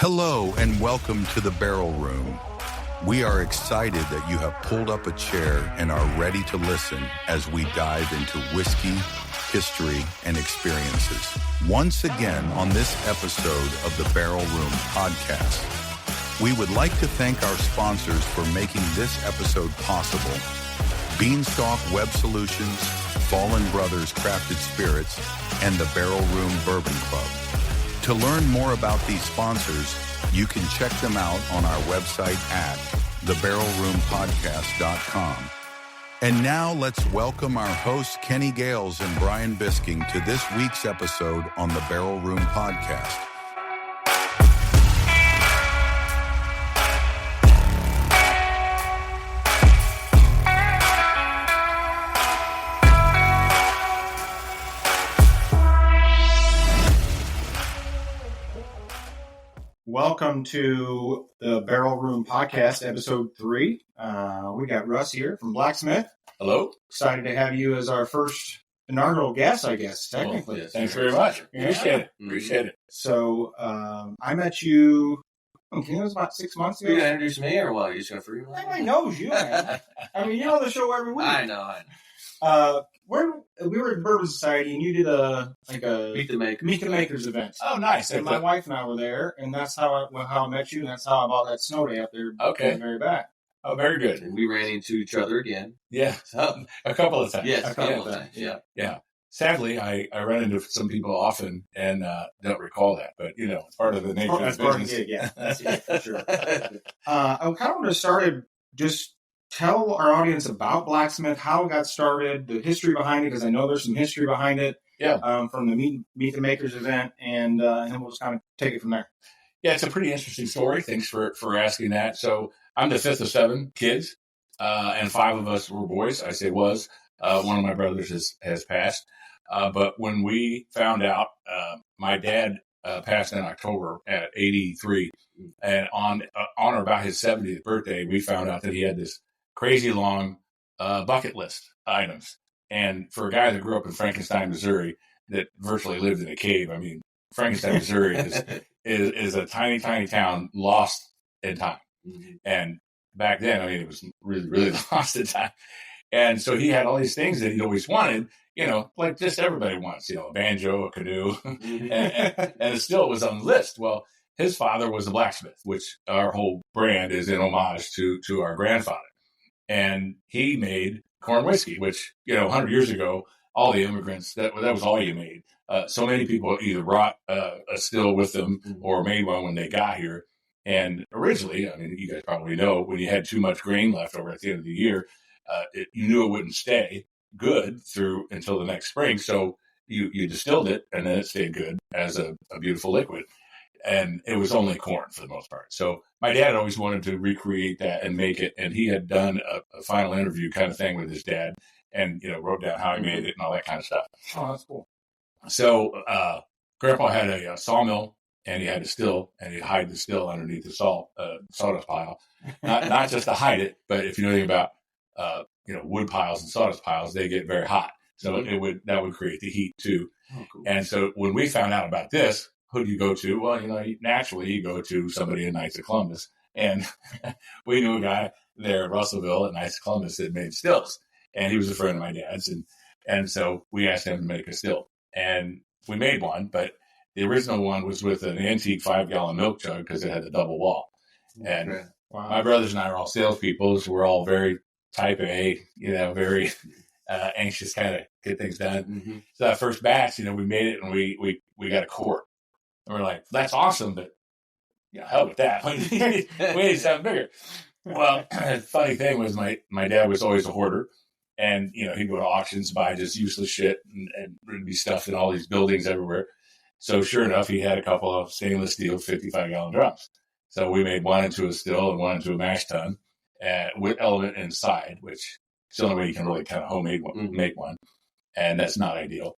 Hello and welcome to the Barrel Room. We are excited that you have pulled up a chair and are ready to listen as we dive into whiskey, history, and experiences. Once again on this episode of the Barrel Room podcast, we would like to thank our sponsors for making this episode possible. Beanstalk Web Solutions, Fallen Brothers Crafted Spirits, and the Barrel Room Bourbon Club. To learn more about these sponsors, you can check them out on our website at thebarrelroompodcast.com. And now let's welcome our hosts Kenny Gales and Brian Bisking to this week's episode on the Barrel Room podcast. Welcome to the Barrel Room Podcast, Episode 3. We got Russ here from Blacksmith. Hello. Excited to have you as our first inaugural guest, I guess, technically. Yes. Thanks very much. Yeah. Appreciate it. So, I met you, I think it was about 6 months ago. You going to introduce me or what? You just going to free one? Everybody knows you, man. I mean, you're on the show every week. I know. We were at Bourbon Society, and you did a Meet the Makers event. Oh, nice. And my wife and I were there, and that's how I met you, and that's how I bought that snow day up there. Okay. In the very back. Oh, very good. And we ran into each other again. Yeah. A couple of times. Yes, a couple of times. Yeah. Sadly, I run into some people often and don't recall that, but it's part of the nature of the business. Yeah, that's it, for sure. I kind of want to start just tell our audience about Blacksmith, how it got started, the history behind it, because I know there's some history behind it. Yeah. From the Meet the Makers event, and then we'll just kind of take it from there. Yeah, it's a pretty interesting story. Thanks for asking that. So I'm the fifth of 7 kids, and 5 of us were boys. I say was. One of my brothers has passed. But when we found out, my dad passed in October at 83, and on or about his 70th birthday, we found out that he had this crazy long bucket list items. And for a guy that grew up in Frankenstein, Missouri, that virtually lived in a cave, I mean, Frankenstein, Missouri is a tiny, tiny town lost in time. Mm-hmm. And back then, I mean, it was really, really lost in time. And so he had all these things that he'd always wanted, like just everybody wants, a banjo, a canoe, and it still was on the list. Well, his father was a blacksmith, which our whole brand is in homage to our grandfather. And he made corn whiskey, which, 100 years ago, all the immigrants, that was all you made. So many people either brought a still with them or made one when they got here. And originally, I mean, you guys probably know, when you had too much grain left over at the end of the year, you knew it wouldn't stay good through until the next spring. So you distilled it, and then it stayed good as a beautiful liquid. And it was only corn for the most part. So my dad always wanted to recreate that and make it. And he had done a final interview kind of thing with his dad and, wrote down how he made it and all that kind of stuff. Oh, that's cool. So Grandpa had a sawmill, and he had a still, and he'd hide the still underneath the sawdust pile. Not just to hide it, but if you know anything about, wood piles and sawdust piles, they get very hot. So that would create the heat too. Oh, cool. And so when we found out about this, who do you go to? Well, naturally you go to somebody in Knights of Columbus. And we knew a guy there in Russellville at Knights of Columbus that made stills. And he was a friend of my dad's. And so we asked him to make a still. And we made one, but the original one was with an antique 5-gallon milk jug because it had a double wall. And my brothers and I are all salespeople, so we're all very type A, very anxious kind of get things done. Mm-hmm. So that first batch, we made it, and we got a quart. And we're like, that's awesome, but hell with that. We need something bigger. Well, the funny thing was my dad was always a hoarder, and he'd go to auctions, buy just useless shit, and it'd be stuffed in all these buildings everywhere. So sure enough, he had a couple of stainless steel 55-gallon drums. So we made one into a still and one into a mash tun with element inside, which is the only way you can really kind of homemade one, make one. And that's not ideal.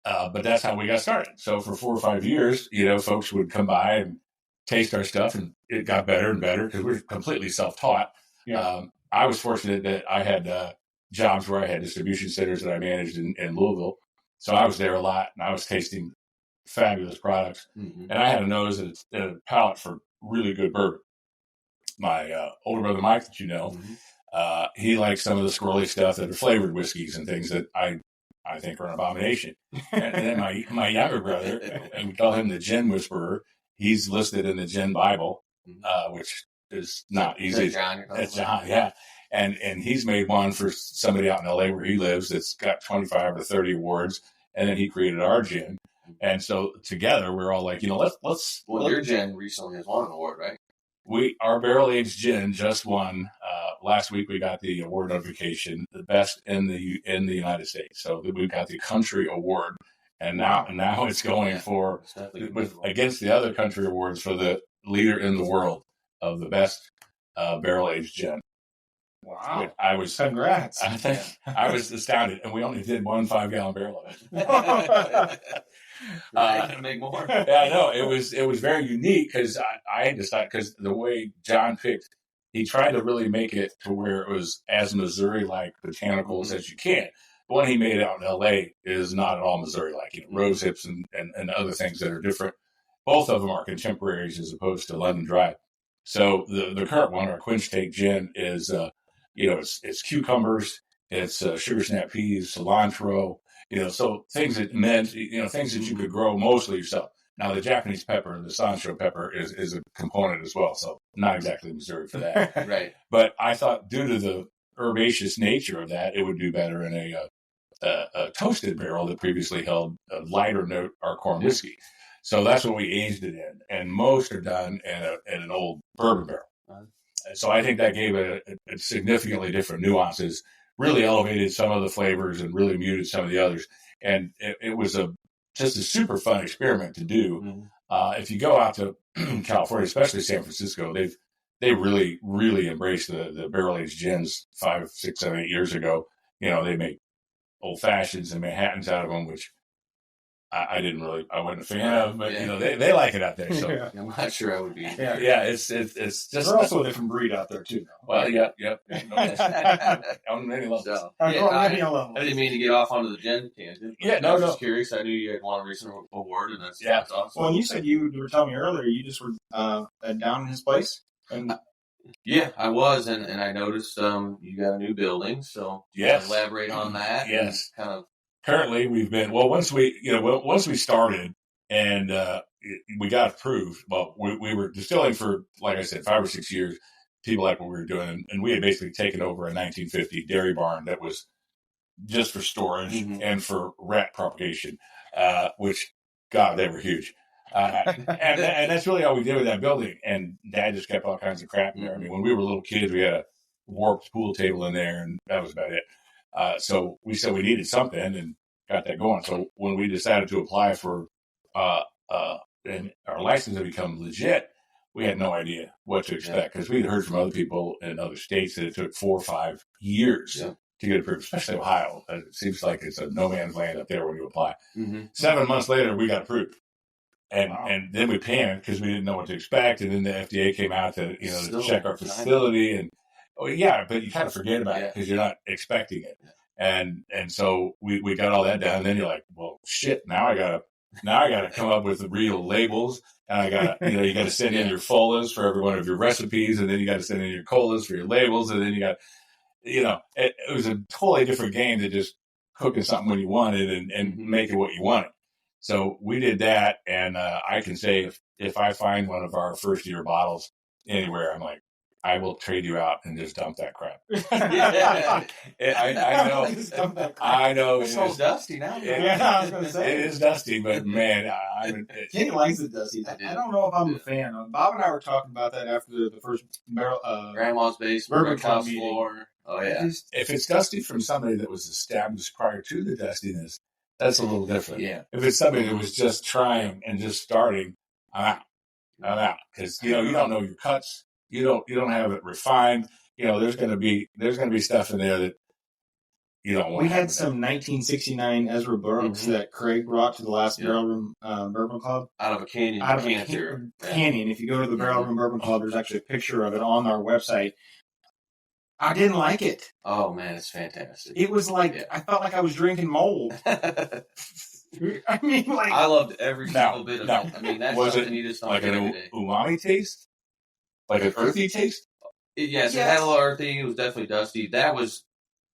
But that's how we got started. So for 4 or 5 years, folks would come by and taste our stuff, and it got better and better because we're completely self-taught. Yeah. I was fortunate that I had jobs where I had distribution centers that I managed in Louisville. So I was there a lot, and I was tasting fabulous products. And I had a nose and a palate for really good bourbon. My older brother Mike, that you know, he likes some of the squirrely stuff that are flavored whiskeys and things that I think are an abomination. And then my younger brother, and we call him the gin whisperer. He's listed in the gin Bible, which is not easy. That's John, yeah. And he's made one for somebody out in LA where he lives that's got 25 or 30 awards. And then he created our gin. And so together we're all like, let's. Well, your gin recently has won an award, right? Our barrel aged gin just won. Last week we got the award notification, the best in the United States. So we've got the country award, and now it's going for against the other country awards for the leader in the world of the best barrel aged gin. Wow! Congrats! I was astounded, and we only did 1 5-gallon barrel of it. I can make more. Yeah, I know. It was very unique because I had decided, because the way John picked, he tried to really make it to where it was as Missouri-like botanicals as you can. The one he made out in L.A. is not at all Missouri-like. Rose hips and other things that are different. Both of them are contemporaries as opposed to London Dry. So the current one, our Quinch Take Gin, is it's cucumbers, it's sugar snap peas, cilantro. So things that things that you could grow mostly yourself. Now, the Japanese pepper, the Sancho pepper, is a component as well. So not exactly Missouri for that. Right. But I thought due to the herbaceous nature of that, it would do better in a toasted barrel that previously held a lighter note, our corn whiskey. So that's what we aged it in. And most are done in an old bourbon barrel. So I think that gave it a significantly different nuances, really elevated some of the flavors and really muted some of the others. And it was just a super fun experiment to do. If you go out to California, especially San Francisco, they really, really embraced the barrel-aged gins 5, 6, 7, 8 years ago. They make old fashions and Manhattans out of them, which I wasn't a fan of, but they like it out there. So I'm not sure I would be. Yeah, it's just. They're also a different breed out there too. Well, yeah. On many levels. So, I didn't mean to get off onto the gin tangent. Yeah, I was just curious. I knew you had won a recent award, and that's awesome. Well, and you said you were telling me earlier you just were down in his place. Yeah, I was, and I noticed you got a new building. So elaborate on that. Yes, kind of. Currently, we've been once we started and we got approved. Well, we were distilling for, like I said, 5 or 6 years. People like what we were doing, and we had basically taken over a 1950 dairy barn that was just for storage and for rat propagation, which, God, they were huge. And that's really all we did with that building. And Dad just kept all kinds of crap in there. I mean, when we were little kids, we had a warped pool table in there, and that was about it. So we said we needed something and got that going. So when we decided to apply for and our license had become legit, we had no idea what to expect because we'd heard from other people in other states that it took 4 or 5 years to get approved, especially Ohio. It seems like it's a no man's land up there when you apply. 7 months later, we got approved. And then we panicked because we didn't know what to expect. And then the FDA came out to check our facility and. Oh yeah, but you kind of forget about it because you're not expecting it, and so we got all that done. And then you're like, well, shit. Now I gotta come up with the real labels, and I got you got to send in your FOLAs for every one of your recipes, and then you got to send in your COLAs for your labels, and then you got it was a totally different game than just cooking something when you wanted and making what you wanted. So we did that, and I can say if I find one of our first year bottles anywhere, I'm like, I will trade you out and just dump that crap. I know. I know. It's so dusty now. I was going to say. It is dusty, but man, Kenny likes it dusty. I don't know if I'm a fan. Bob and I were talking about that after the first barrel. Grandma's basement, bourbon club meeting. Floor. Oh, yeah. If it's dusty from somebody that was established prior to the dustiness, that's a little different. Yeah. If it's somebody that was just trying and just starting, I'm out. Because, you don't know your cuts. You don't have it refined. There's going to be stuff in there that you don't want. We had some 1969 Ezra Brooks that Craig brought to the last Barrel Room Bourbon Club out of a canyon. Canyon. If you go to the Barrel Room Bourbon Club, there's actually a picture of it on our website. I didn't like it. Oh man, it's fantastic. It was like I felt like I was drinking mold. I mean, like I loved every single bit of it. I mean, that's something you just don't like get an every day. umami taste, like an earthy taste. Yes, it had a little earthy. It was definitely dusty. That was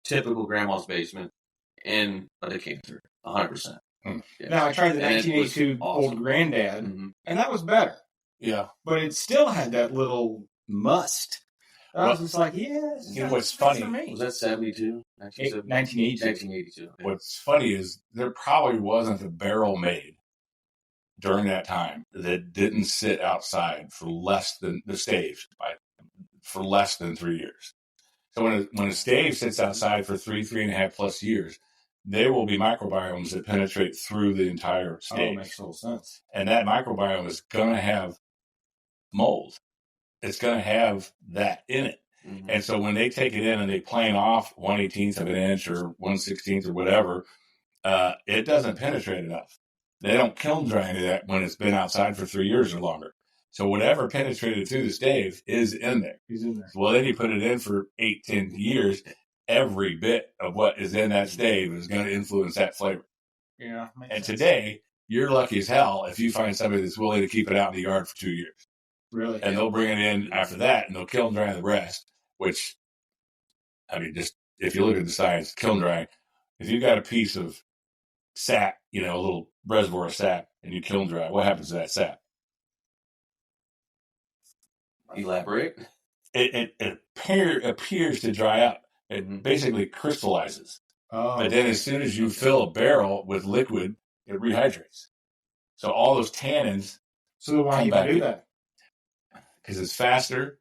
typical grandma's basement, but it came through 100%. Yes. Now I tried the 1982 Old Granddad, and that was better. Yeah, but it still had that little must. I was just like, yeah. You know what's funny? Was that 72? 1982. What's funny is there probably wasn't a barrel made during that time that didn't sit outside for less than the staves for less than 3 years. So when a stave sits outside for 3.5 plus years, there will be microbiomes that penetrate through the entire stave. Oh, makes total sense. And that microbiome is going to have mold. It's going to have that in it. Mm-hmm. And so when they take it in and they plane off 1/18 of an inch or 1/16 or whatever, it doesn't penetrate enough. They don't kiln dry any of that when it's been outside for 3 years or longer. So whatever penetrated through the stave is in there. He's in there. Well, then you put it in for 8-10 years. Every bit of what is in that stave is going to influence that flavor. Yeah. And today, you're lucky as hell if you find somebody that's willing to keep it out in the yard for 2 years. Really? And they'll bring it in after that, and they'll kiln dry the rest, which, I mean, just if you look at the science, kiln drying, if you've got a piece of sap, a little reservoir of sap, and you kiln dry, what happens to that sap? Elaborate. It appears to dry up. It basically crystallizes. Oh, but then as soon as you fill a barrel with liquid, it rehydrates. So all those tannins. So why do you do that? Because it's faster,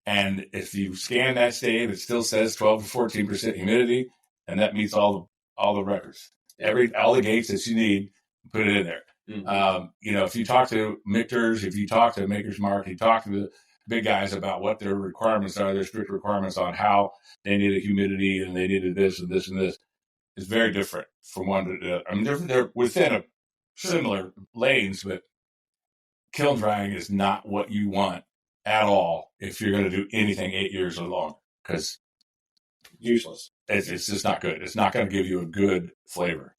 and if you scan that stave, it still says 12 to 14% humidity, and that meets all the records. All the gates that you need, put it in there. Mm-hmm. If you talk to Michters, if you talk to Maker's Mark, you talk to the big guys about what their requirements are, their strict requirements on how they needed humidity and they needed this and this and this, is very different from one to the other. I mean, they're within a similar lanes, but kiln drying is not what you want at all if you're going to do anything 8 years or longer, because useless. It's just not good. It's not going to give you a good flavor.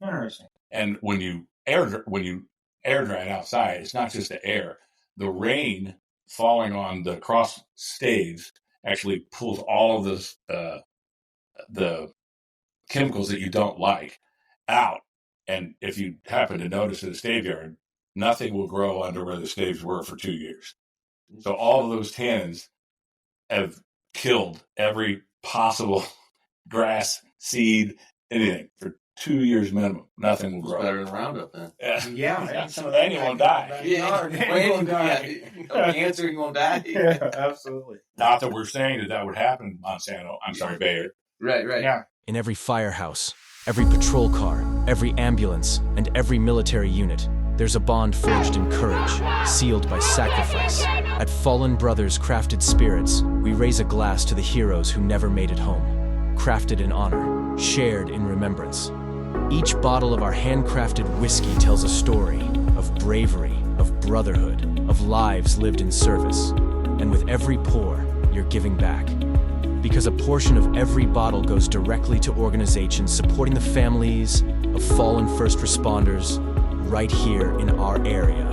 Interesting. And when you air dry it outside, it's not just the air. The rain falling on the cross staves actually pulls all of this, the chemicals that you don't like out. And if you happen to notice in a stave yard, nothing will grow under where the staves were for 2 years. So all of those tannins have killed every possible grass, seed, anything for 2 years minimum. Nothing will grow. It's better than Roundup then. Yeah. And you won't die. You won't die. Cancer, you won't die. Yeah, absolutely. Not that we're saying that would happen, Monsanto. I'm sorry, Bayer. Right. Yeah. In every firehouse, every patrol car, every ambulance, and every military unit, there's a bond forged in courage, sealed by sacrifice. At Fallen Brothers Crafted Spirits, we raise a glass to the heroes who never made it home. Crafted in honor, shared in remembrance. Each bottle of our handcrafted whiskey tells a story of bravery, of brotherhood, of lives lived in service. And with every pour, you're giving back. Because a portion of every bottle goes directly to organizations supporting the families of fallen first responders right here in our area.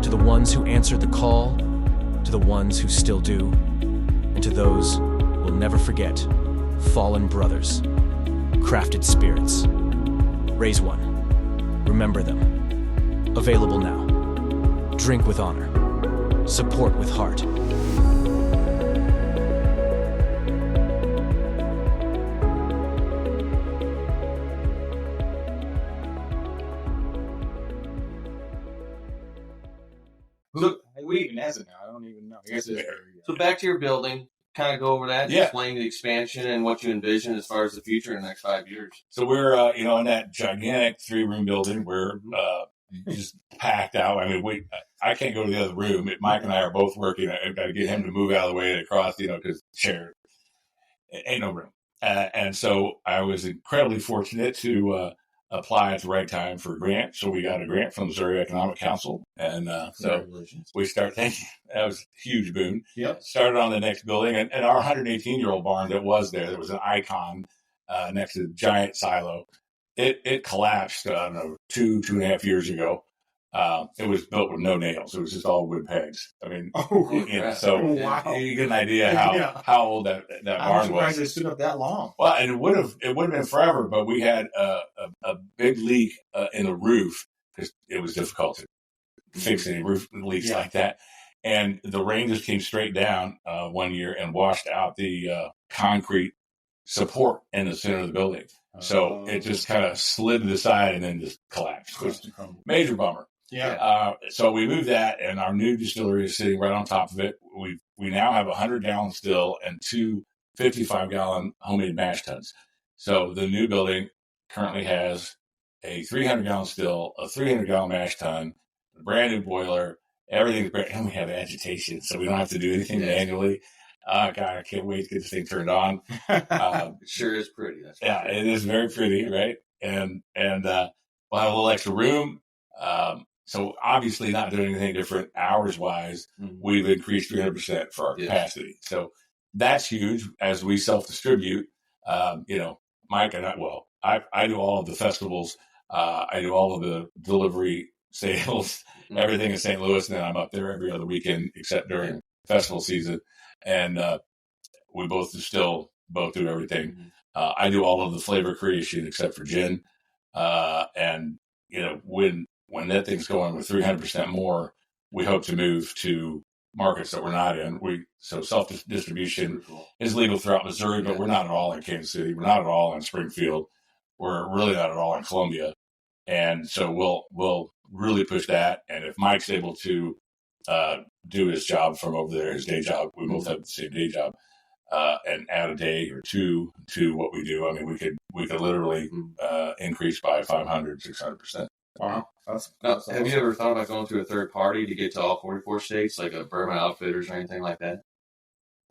To the ones who answered the call, to the ones who still do, and to those we'll never forget, Fallen Brothers, Crafted Spirits. Raise one. Remember them. Available now. Drink with honor. Support with heart. Look, we even has it now. I don't even know. I guess So back to your building, kind of go over that, explain the expansion and what you envision as far as the future in the next 5 years. So we're, in that gigantic 3-room building, we're just packed out. I mean, I can't go to the other room. Mike and I are both working. I've got to get him to move out of the way and across, because chair, ain't no room. And so I was incredibly fortunate to apply at the right time for a grant. So we got a grant from the Missouri Economic Council. And so we thank you. That was a huge boon. Yep. Started on the next building. And our 118-year-old barn that was there was an icon next to the giant silo. it collapsed, I don't know, 2.5 years ago. It was built with no nails. It was just all wood pegs. I mean, so wow. you get an idea how old that barn I'm surprised was. it stood up that long. Well, and it would have been forever, but we had a big leak in the roof because it was difficult to fix any roof leaks like that. And the rain just came straight down one year and washed out the concrete support in the center of the building. So it just kind of slid to the side and then just collapsed. It was a major bummer. Yeah. So we moved that, and our new distillery is sitting right on top of it. We now have a 100-gallon still and 2 55-gallon homemade mash tuns. So the new building currently has a 300-gallon still, a 300-gallon mash tun, a brand new boiler, everything's great, and we have agitation, so we don't have to do anything manually. God, I can't wait to get this thing turned on. It sure is pretty. It is very pretty, right? And we'll have a little extra room. So obviously not doing anything different hours-wise. Mm-hmm. We've increased 300% for our capacity. So that's huge as we self-distribute. Mike and I do all of the festivals. I do all of the delivery sales, everything in St. Louis, and then I'm up there every other weekend except during festival season. And we both do everything. I do all of the flavor creation except for gin. And when that thing's going with 300% more, we hope to move to markets that we're not in. So self-distribution is legal throughout Missouri, but we're not at all in Kansas City. We're not at all in Springfield. We're really not at all in Columbia. And so we'll really push that. And if Mike's able to do his job from over there, his day job, we both have the same day job, and add a day or two to what we do. I mean, we could literally increase by 500, 600%. Wow. Have you ever thought about going to a third party to get to all 44 states, like a Bourbon Outfitters or anything like that?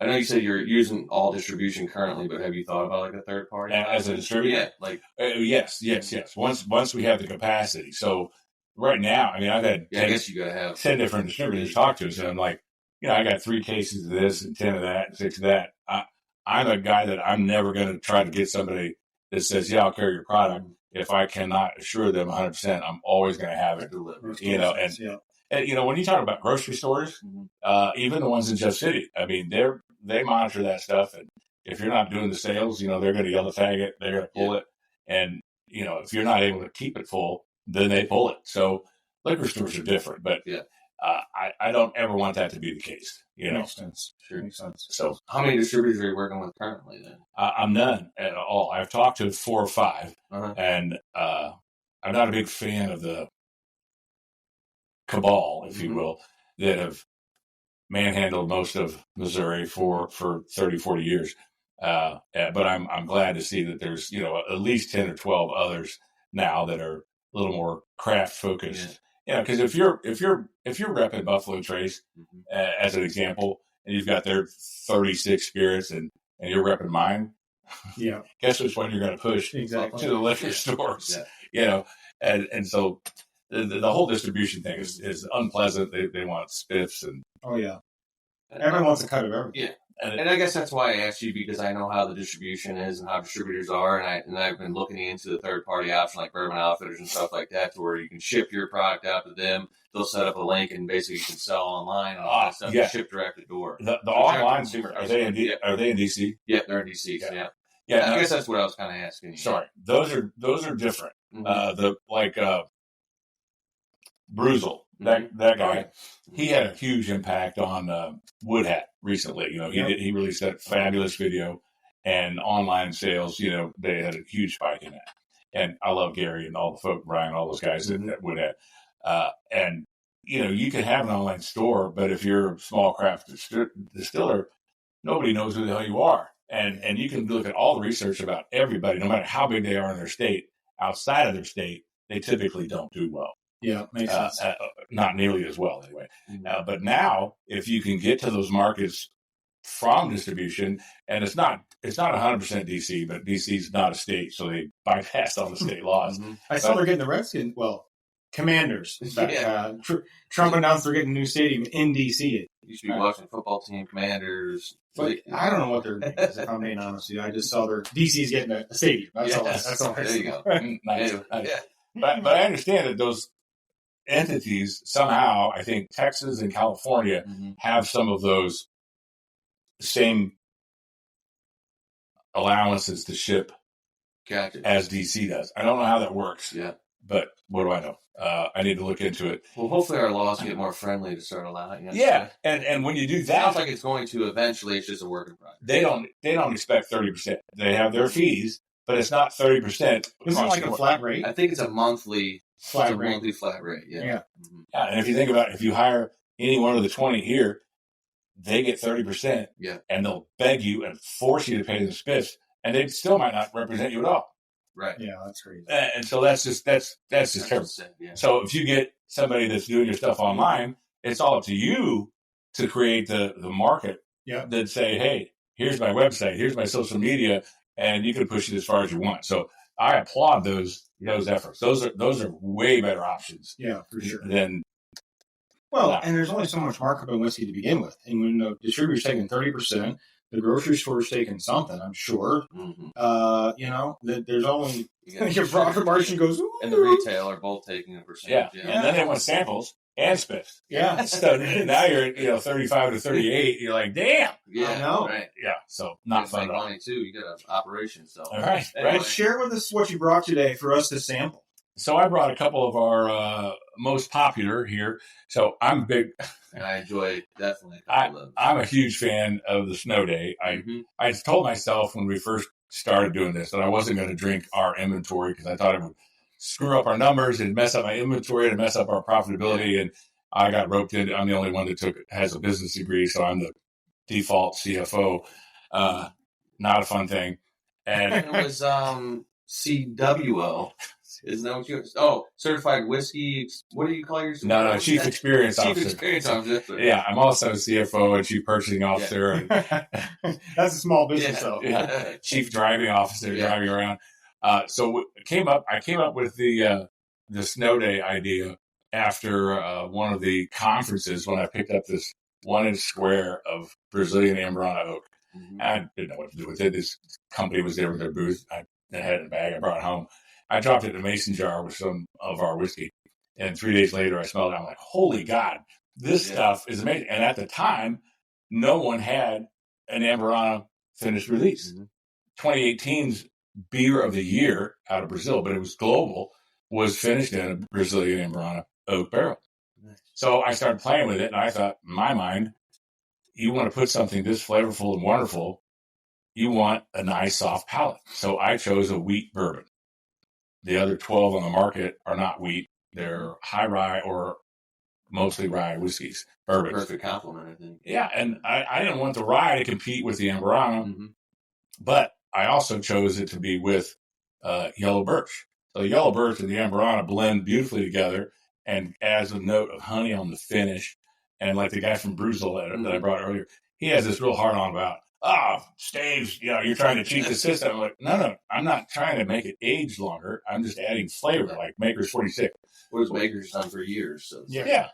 I know you said you're using all distribution currently, but have you thought about like a third party as a distributor? Yeah, yes. Once we have the capacity. So right now, I mean, I've had I guess you gotta have 10 different distributors talk to us, and I'm like, I got 3 cases of this and 10 of that and 6 of that. I'm a guy that I'm never going to try to get somebody that says, I'll carry your product. If I cannot assure them 100%, I'm always going to have it delivered. And when you talk about grocery stores, even the ones in Jeff City, I mean, they monitor that stuff. And if you're not doing the sales, they're going to yellow tag it, they're going to pull it. And, if you're not able to keep it full, then they pull it. So liquor stores are different, but I don't ever want that to be the case. Makes sense. Sure. Makes sense. So how many distributors are you working with currently then? I'm none at all. I've talked to 4 or 5, and I'm not a big fan of the cabal, if you will, that have manhandled most of Missouri for 30, 40 years. But I'm glad to see that there's, at least 10 or 12 others now that are a little more craft focused. Because if you're repping Buffalo Trace as an example, and you've got their 36 spirits and you're repping mine, guess which one you're going to push to the liquor stores? And so the whole distribution thing is unpleasant. They want spiffs and everyone wants a cut of everything. Yeah. And I guess that's why I asked you, because I know how the distribution is and how distributors are, and I've been looking into the third-party option like Bourbon Outfitters and stuff like that, to where you can ship your product out to them. They'll set up a link, and basically you can sell online and all that stuff. Ship direct to door. The online are they in DC? Yeah, they're in DC. Yeah. I guess that's what I was kind of asking you. Sorry, those are different. Bruzel, that guy, he had a huge impact on Wood Hat recently. He released that fabulous video, and online sales, they had a huge spike in that. And I love Gary and all the folk, Brian, all those guys at Wood Hat. And you can have an online store, but if you're a small craft distiller, nobody knows who the hell you are. And you can look at all the research about everybody, no matter how big they are in their state. Outside of their state, they typically don't do well. Yeah, makes sense. Not nearly as well, anyway. But now, if you can get to those markets from distribution, and it's not 100% DC, but DC is not a state, so they bypassed all the state laws. I saw they're getting the Redskins. Well, Commanders. In fact, Yeah. Trump announced they're getting a new stadium in D.C. You should be watching football team, Commanders. But I don't know what their name is, if I'm being honest with you. I just saw their DC's getting a stadium. That's all. That's all. There you go. Nice. Yeah. But I understand that those entities somehow, I think Texas and California have some of those same allowances to ship Gotcha. as DC does. I don't know how that works. Yeah. But what do I know? I need to look into it. Well, hopefully our laws get more friendly to start allowing us. Yeah, and when you do It that, sounds like it's going to eventually. It's just a work in progress. they don't expect 30%. They have their fees, but it's not 30%. Isn't it like a flat rate? I think it's a monthly Flat rate. monthly flat rate. Yeah. Yeah. Yeah, and if you think about it, if you hire any one of the 20 here, they get 30%. Yeah. And they'll beg you and force you to pay them spiffs, and they still might not represent you at all. Right. Yeah, that's crazy. And so that's just terrible. Yeah. So if you get somebody that's doing your stuff online, it's all up to you to create the market. Yeah. That say, hey, here's my website, here's my social media, and you can push it as far as you want. So I applaud those efforts. Those are way better options. Yeah, for sure. Than and there's only so much markup in whiskey to begin with, and when the distributor's taking 30%, the grocery store's taking something. I'm sure. That there's only your profit margin goes. Ooh. And the retail are both taking a percentage. Yeah. And then they want samples and spiffs. Yeah. So now you're 35 to 38. You're like, damn. Yeah. I know. Right. Yeah. So not fun make at all. money too. You got an operation. So. All right. Well, share with us what you brought today for us to sample. So I brought a couple of our most popular here. So I'm big. I enjoy definitely. I'm a huge fan of the Snow Day. I told myself when we first started doing this that I wasn't going to drink our inventory because I thought it would screw up our numbers and mess up my inventory and mess up our profitability. And I got roped in. I'm the only one that has a business degree, so I'm the default CFO. Not a fun thing. And it was CWO. Isn't that what you? Oh, certified whiskey. What do you call yourself? No, chief experience officer. Chief experience officer. Yeah, I'm also CFO and chief purchasing officer. And that's a small business, though. Yeah, chief driving officer driving around. So I came up with the Snow Day idea after one of the conferences when I picked up this 1-inch square of Brazilian Amburana oak. I didn't know what to do with it. This company was there with their booth. I had it in a bag. I brought it home. I dropped it in a mason jar with some of our whiskey. And 3 days later, I smelled it. I'm like, holy God, this stuff is amazing. And at the time, no one had an Amburana finished release. 2018's beer of the year out of Brazil, but it was global, was finished in a Brazilian Amburana oak barrel. So I started playing with it, and I thought, in my mind, you want to put something this flavorful and wonderful, you want a nice, soft palate. So I chose a wheat bourbon. The other 12 on the market are not wheat. They're high rye or mostly rye whiskeys, bourbons. Perfect compliment, I think. Yeah, and I didn't want the rye to compete with the Amburana, but I also chose it to be with yellow birch. So the yellow birch and the Amburana blend beautifully together and adds a note of honey on the finish. And like the guy from Bruzel that I brought earlier, he has this real hard-on about, staves, you're trying to cheat the system. I'm like, no, I'm not trying to make it age longer. I'm just adding flavor, like Maker's 46. What has Maker's done for years? So Yeah.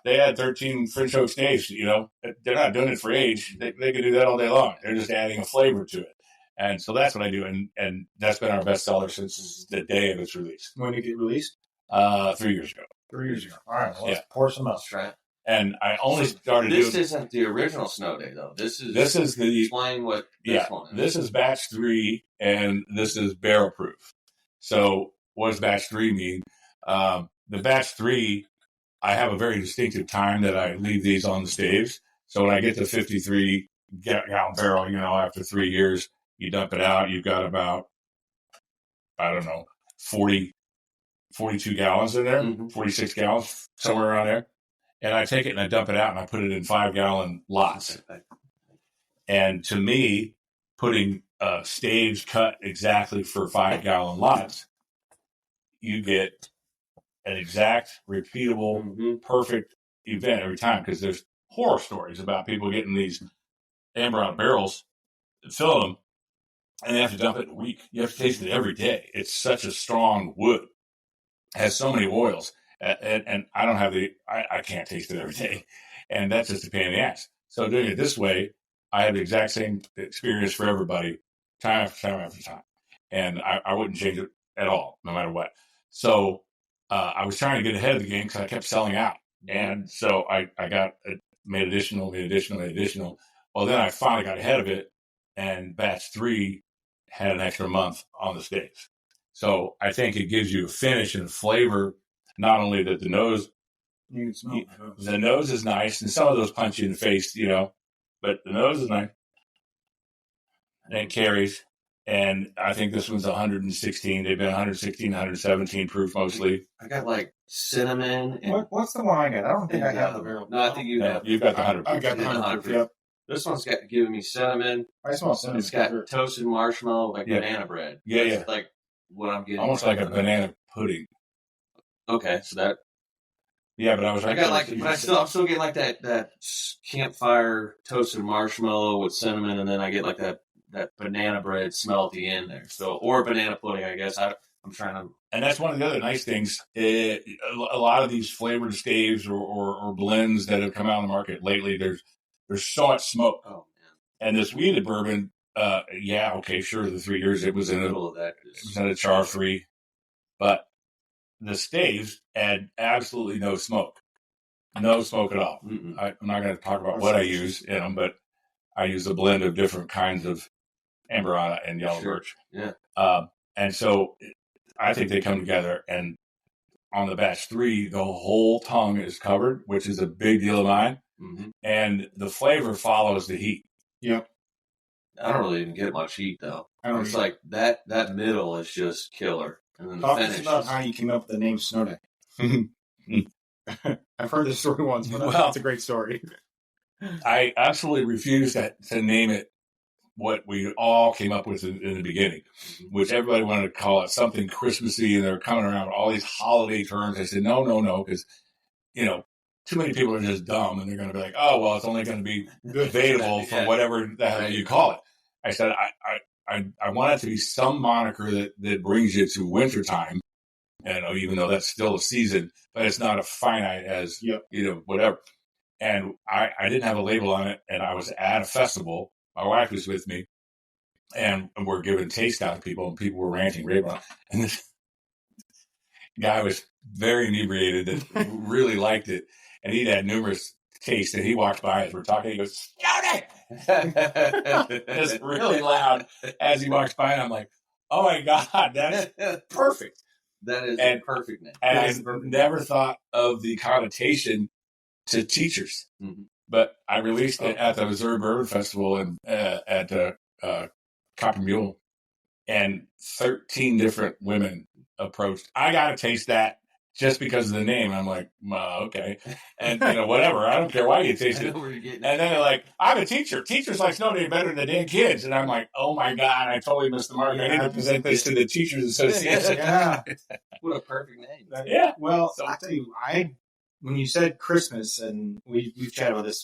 They had 13 French oak staves, They're not doing it for age. They can do that all day long. They're just adding a flavor to it. And so that's what I do. And that's been our best seller since the day of its release. When did it get released? 3 years ago. 3 years ago. All right, well, let's pour some out. Right. And I only started This doing... isn't the original Snow Day, though. This is the... Explain what this one is. This is batch 3, and this is barrel proof. So what does batch 3 mean? The batch 3, I have a very distinctive time that I leave these on the staves. So when I get to 53 gallon barrel, after 3 years, you dump it out. You've got about, 42 gallons in there, 46 gallons, somewhere around there. And I take it and I dump it out and I put it in 5-gallon lots. And to me, putting staves cut exactly for 5-gallon lots, you get an exact, repeatable, perfect event every time. Because there's horror stories about people getting these Amburana barrels, fill them, and they have to dump it in a week. You have to taste it every day. It's such a strong wood. has so many oils, and I don't have I can't taste it every day, and that's just a pain in the ass. So doing it this way, I have the exact same experience for everybody, time after time after time, and I wouldn't change it at all, no matter what. So I was trying to get ahead of the game because I kept selling out, and so I got made additional. Well, then I finally got ahead of it, and batch 3 had an extra month on the staves. So I think it gives you a finish and a flavor. Not only that the nose, You can smell the nose is nice, and some of those punch you in the face, but the nose is nice and it carries. And I think this one's 116. They've been 116, 117 proof mostly. I got like cinnamon. And What's the one I got? I don't think I have the barrel. No, I think you have. You've got the 100 proof. I got the 100 proof. Yep. This one's giving me cinnamon. I smell cinnamon. It's got toasted marshmallow, like banana bread. Yeah, That's like what I'm getting. Almost like a banana pudding. Okay, so that. Yeah, but I got like, but I'm still getting like that campfire toasted marshmallow with cinnamon, and then I get like that banana bread smell at the end there. So, or banana pudding, I guess. I'm trying to. And that's one of the other nice things. A lot of these flavored staves or blends that have come out on the market lately, there's so much smoke. Oh man! And this wheated bourbon, okay, sure, the 3 years it was in a char free, but the staves had absolutely no smoke at all. Mm-mm. I'm not going to talk about what I use in them, but I use a blend of different kinds of amberana and yellow birch. Yeah. And so I think they come together, and on the batch 3, the whole tongue is covered, which is a big deal of mine. Mm-hmm. And the flavor follows the heat. Yep. I don't really even get much heat though. It's either. like that middle is just killer. And then the Talk finish about how you came up with the name Snow Day. I've heard this story once, but that's a great story. I absolutely refuse to name it what we all came up with in the beginning, which everybody wanted to call it something Christmassy, and they're coming around with all these holiday terms. I said, no, because, too many people are just dumb, and they're going to be like, oh, well, it's only going to be available for whatever the hell you call it. I said, I want it to be some moniker that brings you to wintertime, even though that's still a season, but it's not as finite as, whatever. And I didn't have a label on it, and I was at a festival. My wife was with me, and we're giving taste out to people, and people were ranting, raving. And this guy was very inebriated that really liked it, and he'd had numerous tastes, and he walked by as we're talking. He goes, "Scout it!" Just really loud as he walks by, and I'm like, "Oh my God, that's perfect." That is a perfect name. And I never thought of the connotation to teachers. Mm-hmm. But I released it at the Missouri Bourbon Festival and at Copper Mule, and 13 different women approached. I got to taste that just because of the name. I'm like, okay. And, whatever. I don't care why you taste it. And then they're like, I'm a teacher. Teachers like Snow Day better than the damn kids. And I'm like, oh my God, I totally missed the mark. I need to present this to the Teachers Association. Yeah. What a perfect name. Yeah. Well, I'll tell you, when you said Christmas, and we've chatted about this,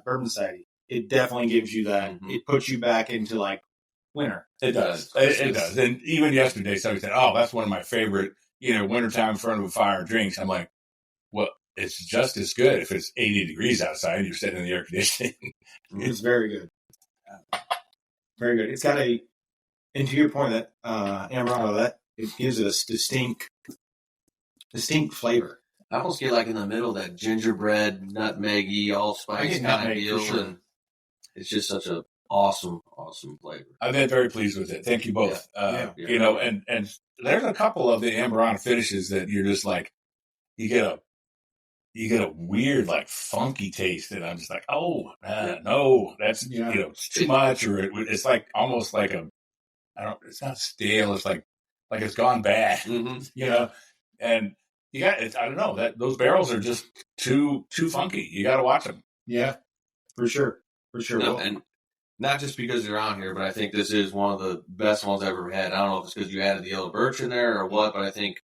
Bourbon Society, it definitely gives you that. Mm-hmm. It puts you back into like winter. It does. It does. And even yesterday, somebody said, "Oh, that's one of my favorite, wintertime in front of a fire drinks." I'm like, well, it's just as good if it's 80 degrees outside and you're sitting in the air conditioning. It's very good. Very good. It's got and to your point that Ambrano, that it gives it a distinct flavor. I almost get like in the middle that gingerbread, nutmeggy, allspice kind of deal, sure. And it's just such a awesome flavor. I've been very pleased with it. Thank you both. And there's a couple of the Ambrana finishes that you're just like, you get a weird like funky taste, and I'm just like, no, that's it's too much, or it's like almost like it's not stale. It's like it's gone bad, and. You got it. I don't know that those barrels are just too funky. You got to watch them. Yeah, for sure. No, and not just because you're on here, but I think this is one of the best ones I've ever had. I don't know if it's because you added the yellow birch in there or what, but I think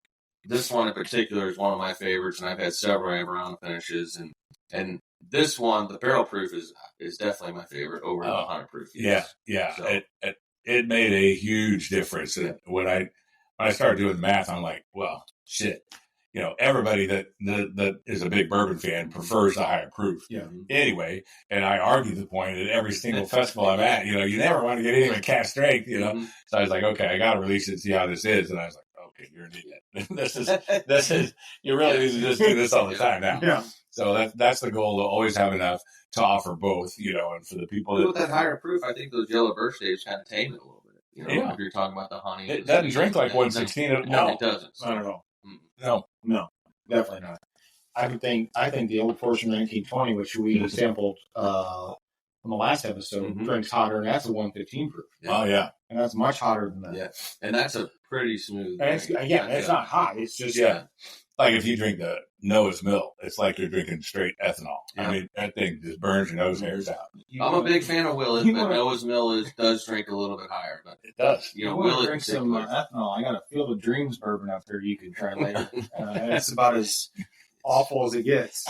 this one in particular is one of my favorites, and I've had several Ambrana finishes, and this one, the barrel proof is definitely my favorite over the 100 proof. Yeah. So, it made a huge difference. And when I started doing the math, I'm like, well, shit. everybody that is a big bourbon fan prefers the higher proof. Yeah. Anyway, and I argue the point at every single festival I'm at, you never want to get anything cast strength, So I was like, okay, I got to release it and see how this is. And I was like, okay, you're an idiot. this is, you really need to just do this all the time now. Yeah. So that's the goal, to always have enough to offer both, and for the people with that higher proof, I think those yellow birch staves kind of tame it a little bit. If you're talking about the honey. It doesn't drink like 116. No, it doesn't. Not at all. No, definitely not. I think the old Fortune 1920, which we sampled on the last episode, drinks hotter, and that's a 115 proof. Yeah. Oh yeah, and that's much hotter than that. Yeah, and that's a pretty smooth. And it's not hot. It's just like if you drink the Noah's Mill, it's like you're drinking straight ethanol. Yeah. I mean, that thing just burns your nose hairs out. I'm a big fan of Willet, but Noah's Mill does drink a little bit higher. But it does. Willet drink some ethanol. I got a Field of Dreams bourbon out there you can try later. It's about as awful as it gets.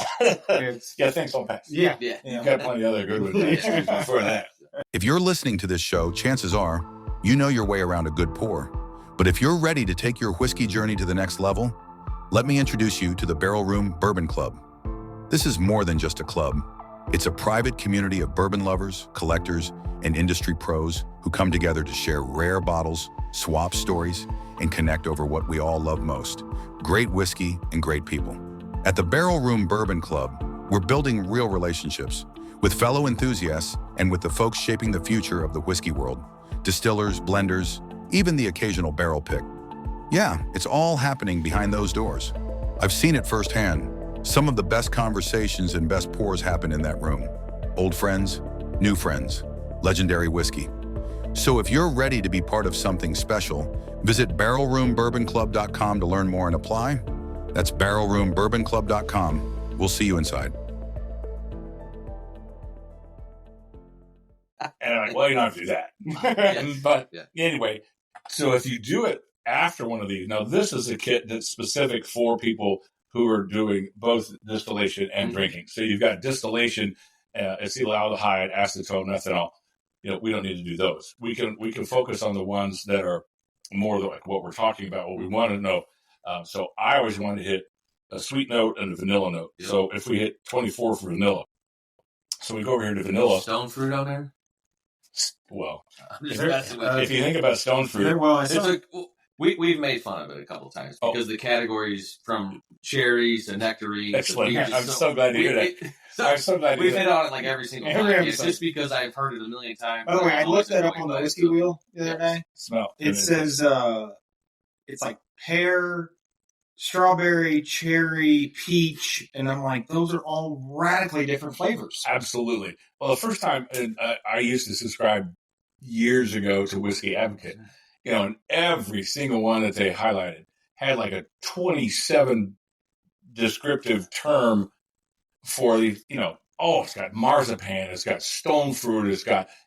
Thanks so much. Yeah. You got plenty of other good ones before that. If you're listening to this show, chances are you know your way around a good pour. But if you're ready to take your whiskey journey to the next level, let me introduce you to the Barrel Room Bourbon Club. This is more than just a club. It's a private community of bourbon lovers, collectors, and industry pros who come together to share rare bottles, swap stories, and connect over what we all love most: great whiskey and great people. At the Barrel Room Bourbon Club, we're building real relationships with fellow enthusiasts and with the folks shaping the future of the whiskey world: distillers, blenders, even the occasional barrel pick. Yeah, it's all happening behind those doors. I've seen it firsthand. Some of the best conversations and best pours happen in that room. Old friends, new friends, legendary whiskey. So if you're ready to be part of something special, visit barrelroombourbonclub.com to learn more and apply. That's barrelroombourbonclub.com. We'll see you inside. And I'm like, well, you don't have to do that. But anyway, so if you do it after one of these, now this is a kit that's specific for people who are doing both distillation and drinking. So you've got distillation, acetaldehyde, acetone, ethanol. We don't need to do those. We can focus on the ones that are more like what we're talking about, what we want to know. So I always want to hit a sweet note and a vanilla note. Yep. So if we hit 24 for vanilla, so we go over here to vanilla. Stone fruit on there? Well, if you think about stone fruit, we've made fun of it a couple of times because the categories from cherries to nectarines. Excellent. I'm so glad to hear that. I'm so glad we've hit on it like every single time. It's just because I've heard it a million times. By the way, I looked that up on the whiskey wheel the other day. Smell. It says it's like pear, strawberry, cherry, peach, and I'm like, those are all radically different flavors. Absolutely. Well, the first time I used to subscribe years ago to Whiskey Advocate, and every single one that they highlighted had like a 27 descriptive term for the, it's got marzipan, it's got stone fruit,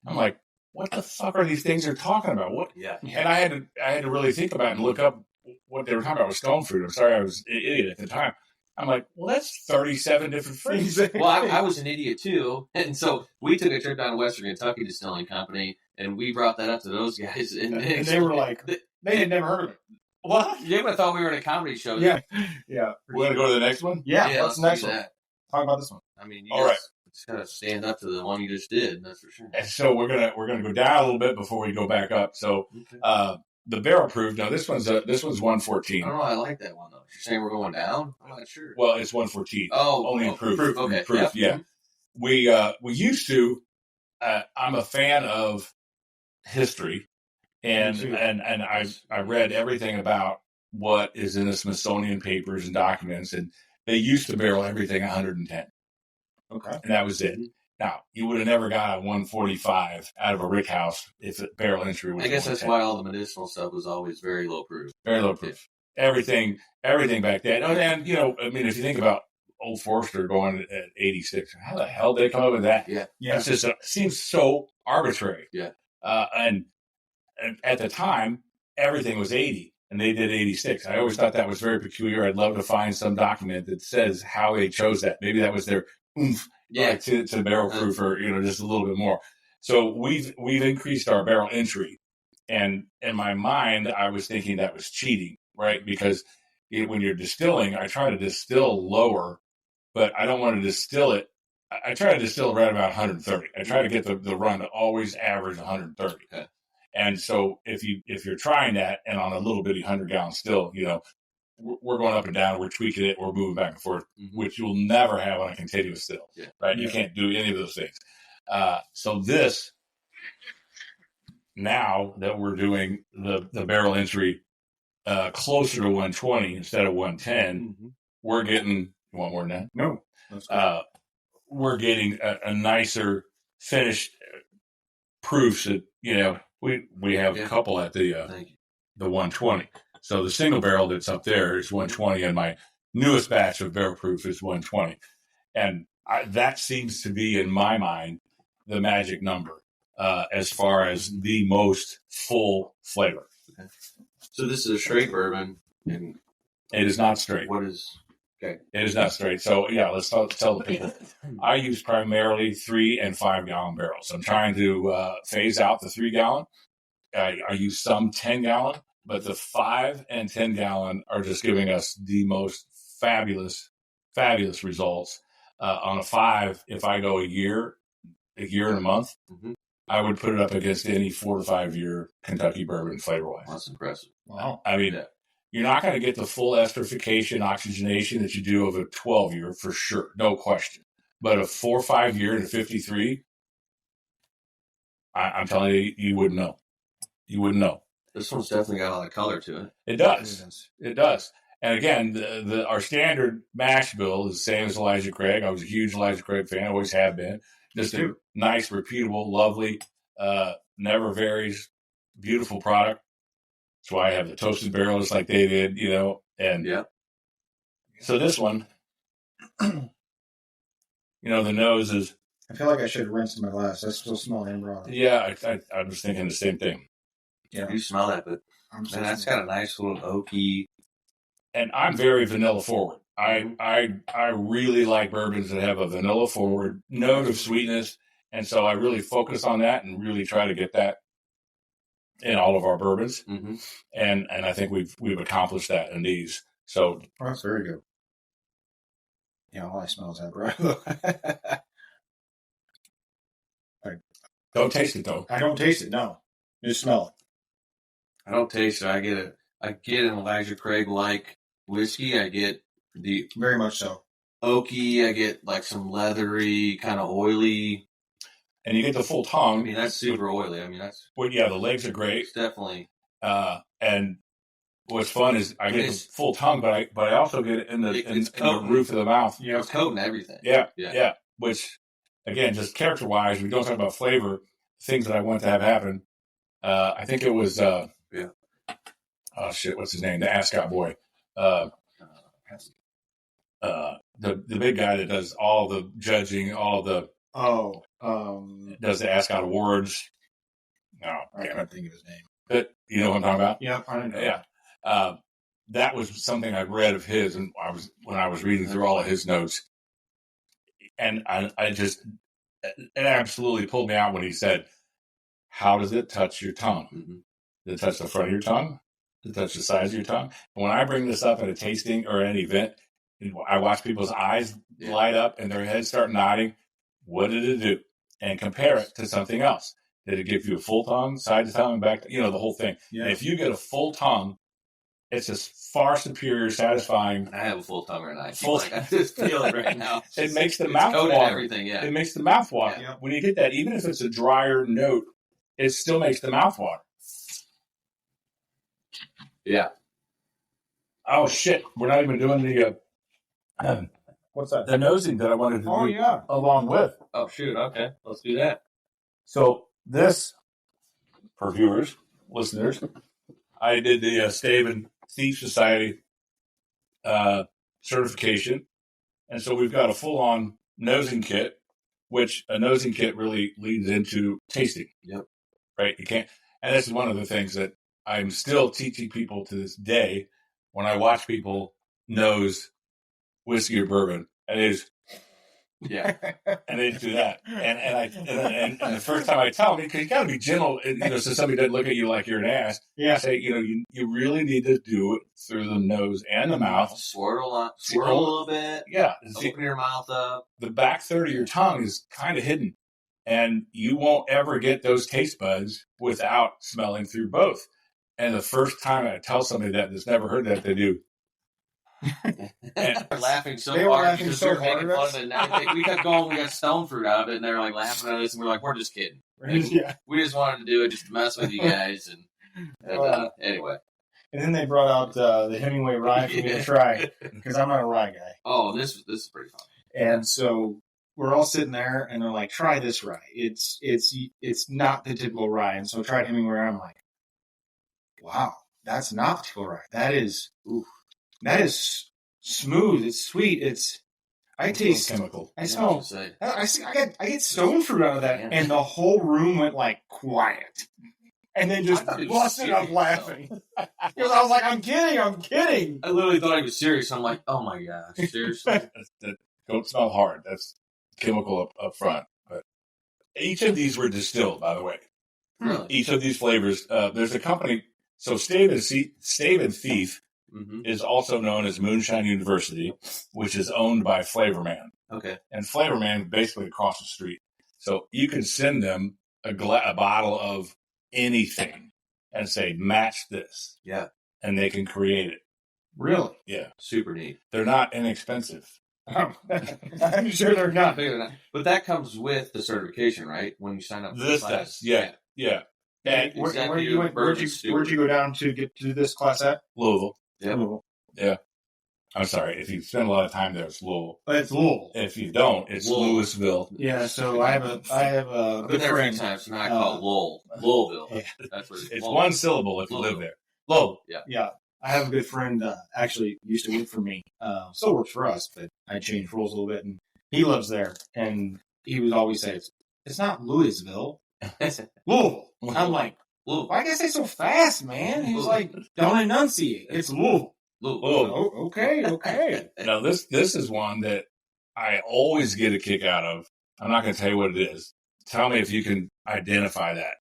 I'm like, what the fuck are these things they're talking about? What? Yeah. And I had to really think about it and look up what they were talking about with stone fruit. I'm sorry, I was an idiot at the time. I'm like, well, that's 37 different fruits. Well, I was an idiot too. And so we took a trip down to Western Kentucky Distilling Company and we brought that up to those guys. And they were like, they had never heard of it. What? They would have thought we were at a comedy show. Yeah. We're going to go to the next one? Yeah, what's the next one? Talk about this one. I mean, all right. Just got to stand up to the one you just did. That's for sure. And so we're gonna go down a little bit before we go back up. So the barrel proof. Now this one's 114. I don't know. I like that one though. You're saying we're going down? I'm not sure. Well, it's 114. Only in proof. Okay. Proof. Yeah. We used to. I'm a fan of history, and I read everything about what is in the Smithsonian papers and documents, and they used to barrel everything 110. Okay. And that was it. Now, you would have never got a 145 out of a rick house if the barrel entry was. I guess that's why all the medicinal stuff was always very low proof. Very low proof. Yeah. Everything back then. And, if you think about Old Forester going at 86, how the hell did they come up with that? Yeah. It's just it seems so arbitrary. Yeah. And at the time, everything was 80. And they did 86. I always thought that was very peculiar. I'd love to find some document that says how they chose that. Maybe that was their oomph to barrel proof, or just a little bit more. So we've increased our barrel entry, and in my mind, I was thinking that was cheating, right? Because when you're distilling, I try to distill lower, but I don't want to distill it. I try to distill right about 130. I try to get the run to always average 130. Okay. And so if you're trying that and on a little bitty 100-gallon still, we're going up and down, we're tweaking it, we're moving back and forth, which you'll never have on a continuous still, right? You can't do any of those things. So this, now that we're doing the barrel entry closer to 120 instead of 110, we're getting, you want more than that? No. We're getting a nicer finished proofs that, we have a couple at the 120. So the single barrel that's up there is 120, and my newest batch of barrel proof is 120. And that seems to be, in my mind, the magic number as far as the most full flavor. Okay. So this is a straight bourbon, and it is not straight. What is? Okay. It is not straight. So let's tell the people. I use primarily 3 and 5 gallon barrels. I'm trying to phase out the 3 gallon. I use some 10 gallon, but the 5 and 10 gallon are just giving us the most fabulous results. On a 5, if I go a year and a month, I would put it up against any 4 to 5 year Kentucky bourbon flavor wise. That's impressive. Wow. I mean, you're not going to get the full esterification, oxygenation that you do of a 12 year for sure, no question. But a 4 or 5 year to 53, I'm telling you, you wouldn't know. You wouldn't know. This one's definitely got a lot of color to it. It does. It does. And again, our standard mash bill is the same as Elijah Craig. I was a huge Elijah Craig fan, always have been. Just a nice, repeatable, lovely, never varies, beautiful product. That's why I have the toasted barrels like they did, And so this one, the nose is. I feel like I should rinse my glass. That's still small and raw. Yeah, I was thinking the same thing. Yeah, you smell that, but man, that's got a nice little oaky. And I'm very vanilla forward. I really like bourbons that have a vanilla forward note of sweetness, and so I really focus on that and really try to get that in all of our bourbons. And I think we've accomplished that in these. So that's very good. Yeah, all I smell is that, bro. Don't taste it though. I don't taste it. No, just smell it. I don't taste it. I get an Elijah Craig like whiskey. I get the very much so oaky. I get like some leathery, kind of oily, and you get the full tongue. I mean, that's super oily. I mean, that's the legs are great. It's definitely. And what's fun is I get the full tongue, but I also get it in the roof of the mouth. Yeah, it's coating everything. Yeah. Which, again, just character wise, we don't talk about flavor. Things that I want to have happen. I think it was. Oh shit! What's his name? The Ascot boy. The big guy that does all the judging, all the does the Ascot Awards. No, I can't think of his name. But you know what I'm talking about? Yeah, I know. Yeah. That was something I read of his, and when I was reading through all of his notes, and I just it absolutely pulled me out when he said, "How does it touch your tongue? Does it touch the front of your tongue? Does it touch the sides of your tongue?" And when I bring this up at a tasting or an event, I watch people's eyes light up and their heads start nodding. What did it do? And compare it to something else. Did it give you a full tongue, side to tongue, back? The whole thing. Yeah. And if you get a full tongue, it's a far superior, satisfying. I have a full tongue right now. I just feel it right now. It makes the mouth water. Everything, yeah. It makes the mouth water. Yeah. When you get that, even if it's a drier note, it still makes the mouth water. Yeah. Oh shit! We're not even doing the. What's that? The nosing that I wanted to do along with. Oh shoot! Okay, let's do that. So this, for viewers, listeners, I did the Stave and Thief Society certification, and so we've got a full-on nosing kit, which a nosing kit really leads into tasting. Yep. Right. You can't, and this is one of the things that I'm still teaching people to this day when I watch people nose whiskey or bourbon. And it is, Yeah. And they do that. And the first time I tell them, you got to be gentle, so somebody doesn't look at you like you're an ass. Yeah. I say, you really need to do it through the nose and the mouth. Swirl a little bit. Yeah. Open your mouth up. The back third of your tongue is kind of hidden. And you won't ever get those taste buds without smelling through both. And the first time I tell somebody that's never heard that, they do. They're laughing so They were hard laughing because so we were making hard fun of it. And we kept going. We got stone fruit out of it, and they're like laughing at us, and we're like, we're just kidding. Yeah. We just wanted to do it just to mess with you guys. And anyway. And then they brought out the Hemingway rye for me to try because I'm not a rye guy. Oh, this is pretty fun. And so we're all sitting there, and they're like, "Try this rye. It's not the typical rye." And so I tried Hemingway rye. I'm like, "Wow, that's not the typical rye. That is smooth. It's sweet. I taste chemical. I smell. I get stone fruit out of that, and the whole room went like quiet, and then just busted up laughing because I was like, "I'm kidding." I literally thought he was serious. I'm like, oh my gosh, seriously? Don't smell hard. That's chemical up front. But each of these were distilled, by the way. Really? Each of these flavors. There's a company. So Stave and Thief is also known as Moonshine University, which is owned by Flavorman. Okay. And Flavorman basically across the street. So you can send them a bottle of anything and say, match this. Yeah. And they can create it. Really? Yeah. Super neat. They're not inexpensive. I'm sure they're not. But that comes with the certification, right? When you sign up for This the class. does. Yeah. And where'd you go down to get to this class at? Louisville. Yep. Louisville. Yeah. I'm sorry. If you spend a lot of time there, it's Louisville. It's Louisville. If you don't, it's Louisville. Yeah. So I have a good friend. Times, so now I call it Louisville. Yeah. That's what It's one syllable if you live there. Louisville. Yeah. I have a good friend, actually used to work for me. Still works for us, but I changed roles a little bit, and he lives there. And he would always say, it's not Louisville, it's Louisville. I'm like, Louisville. why do you say so fast, man? He's like, don't enunciate. It's Louisville. Louisville. Oh, okay. Now, this is one that I always get a kick out of. I'm not going to tell you what it is. Tell me if you can identify that.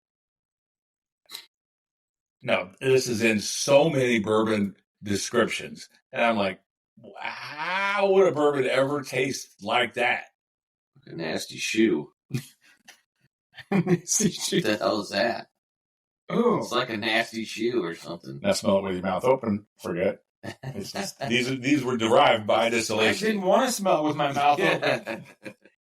No, this is in so many bourbon descriptions. And I'm like, how would a bourbon ever taste like that? A nasty shoe. What the hell is that? Oh, It's like a nasty shoe or something. Now smell it with your mouth open. Forget. It's just, these were derived by I distillation. didn't want to smell it with my mouth open.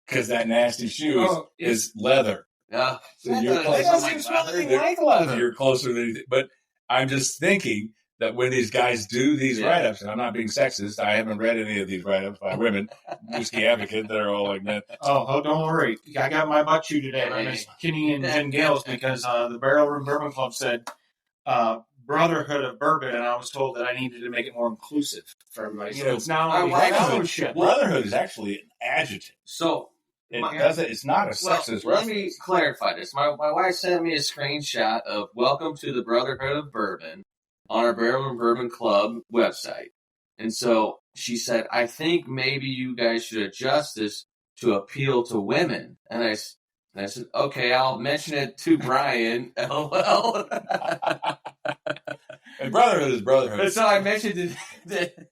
Because that nasty shoe is leather. Yeah. So That you're doesn't smell anything like leather. You're closer than anything. But I'm just thinking that when these guys do these write-ups, and I'm not being sexist, I haven't read any of these write-ups by women, whiskey advocates that are all like that. Oh, don't worry. I got my butt chewed today by Miss Kinney and Jen Gales because the Barrel Room Bourbon Club said Brotherhood of Bourbon, and I was told that I needed to make it more inclusive for everybody. So it's now fellowship. Brotherhood is actually an adjective. So It's not a sexist let reference. me clarify this. My wife sent me a screenshot of Welcome to the Brotherhood of Bourbon on our Barrel Room Bourbon Club website. And so she said, I think maybe you guys should adjust this to appeal to women. And I said, okay, I'll mention it to Brian. LOL. And brotherhood is brotherhood. And so I mentioned it.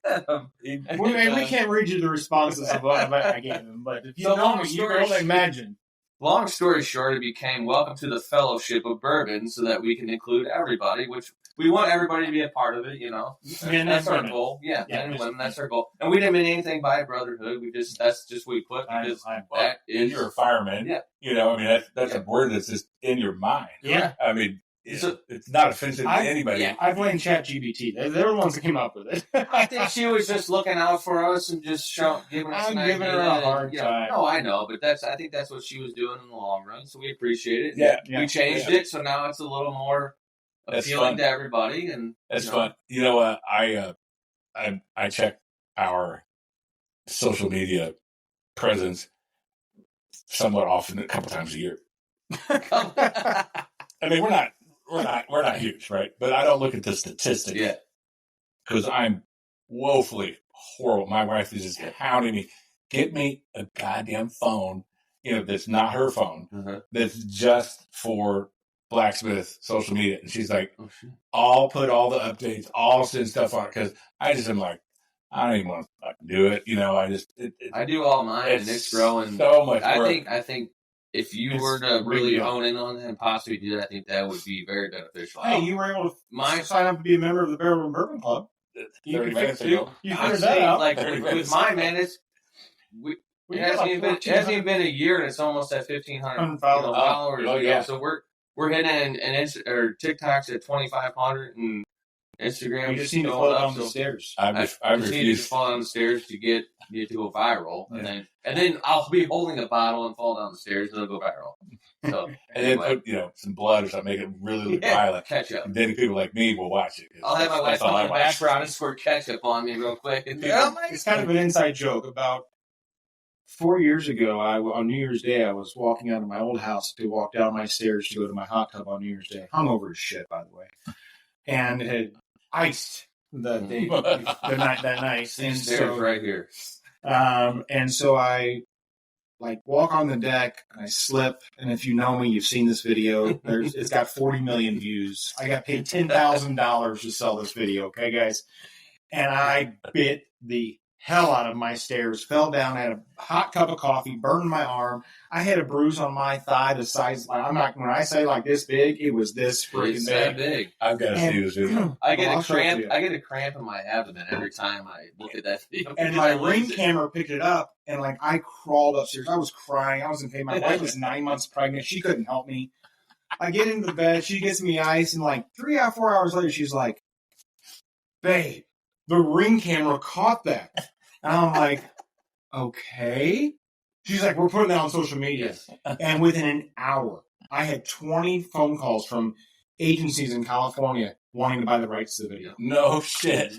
We can't read you the responses of what I gave him, but if you know me, you can only imagine. Long story short, it became Welcome to the Fellowship of Bourbon so that we can include everybody, which we want everybody to be a part of it, you know. Men that's and our women. goal. Yeah, Yeah, men and women, that's our goal. And we didn't mean anything by brotherhood. That's just what we put because that is... You're a fireman. Yeah. You know, I mean, that's a word that's just in your mind. Yeah. I mean, it's not offensive to anybody. Yeah, I blame ChatGPT. They're the ones that came up with it. I think she was just looking out for us and just giving us an idea. I'm giving her a hard time. No, I know, but I think that's what she was doing in the long run, so we appreciate it. Yeah. We changed it, so now it's a little more appealing to everybody. And that's fun. You know, I check our social media presence somewhat often, a couple times a year. I mean, we're not huge, right? But I don't look at the statistics. Yeah. Because I'm woefully horrible. My wife is just hounding me. get me a goddamn phone, that's not her phone, that's just for Blacksmith social media. And she's like, I'll put all the updates, I'll send stuff on it, because I just am like, I don't even want to fucking do it. I do all mine, and it's growing so much work. I think if you were to really hone in on that and possibly do that, I think that would be very beneficial. Hey, you were able to sign up to be a member of the Barrel Room Bourbon Club. 30 minutes ago. You figured that out. Like with mine, man, it hasn't even been a year, and it's almost at 1,500 followers. Oh, yeah. So we're hitting or TikTok's at 2,500 and Instagram. You just need to fall down the stairs. I just need to fall down the stairs to get to go viral, and then I'll be holding a bottle and fall down the stairs and it'll go viral. So and then put some blood or something, make it really look violent. Ketchup. And then people like me will watch it. I'll have my wife on the background and squirt ketchup on me real quick. It's kind of an inside joke. About 4 years ago, on New Year's Day, I was walking out of my old house to walk down my stairs to go to my hot tub on New Year's Day. Hungover as shit, by the way, and it had iced that night. And so, right here. And so I walk on the deck and I slip. And if you know me, you've seen this video. It's got 40 million views. I got paid $10,000 to sell this video. Okay, guys. And I bit the hell out of my stairs, fell down, had a hot cup of coffee, burned my arm. I had a bruise on my thigh the size, when I say like this big, it was this freaking big. I've got to see this video. I get a cramp in my abdomen every time I look at that video. And my Ring camera picked it up, and I crawled upstairs. I was crying. I was in pain. My wife was 9 months pregnant. She couldn't help me. I get into the bed. She gets me ice, and 3 or 4 hours later, she's like, "Babe, the Ring camera caught that." And I'm like, okay. She's like, "We're putting that on social media." And within an hour, I had 20 phone calls from agencies in California wanting to buy the rights to the video. No shit.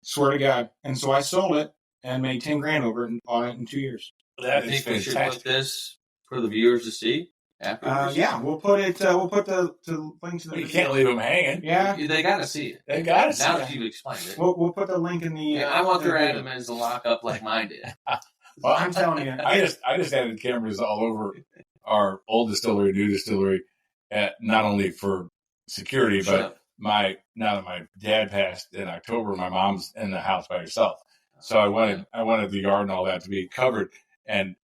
Swear to God. And so I sold it and made 10 grand on it in 2 years. That I is think we should fantastic. put this for the viewers to see afterwards. Yeah, we'll put it. We'll put the link to the. You can't leave them hanging. Yeah, They got to see it. They got to see Now it. that you've explained it. we'll put the link in the. I want their abdomens to lock up like mine did. Well, I'm telling you, I just added cameras all over our old distillery, new distillery, not only for security, but now that my dad passed in October, my mom's in the house by herself. So I wanted the yard and all that to be covered. And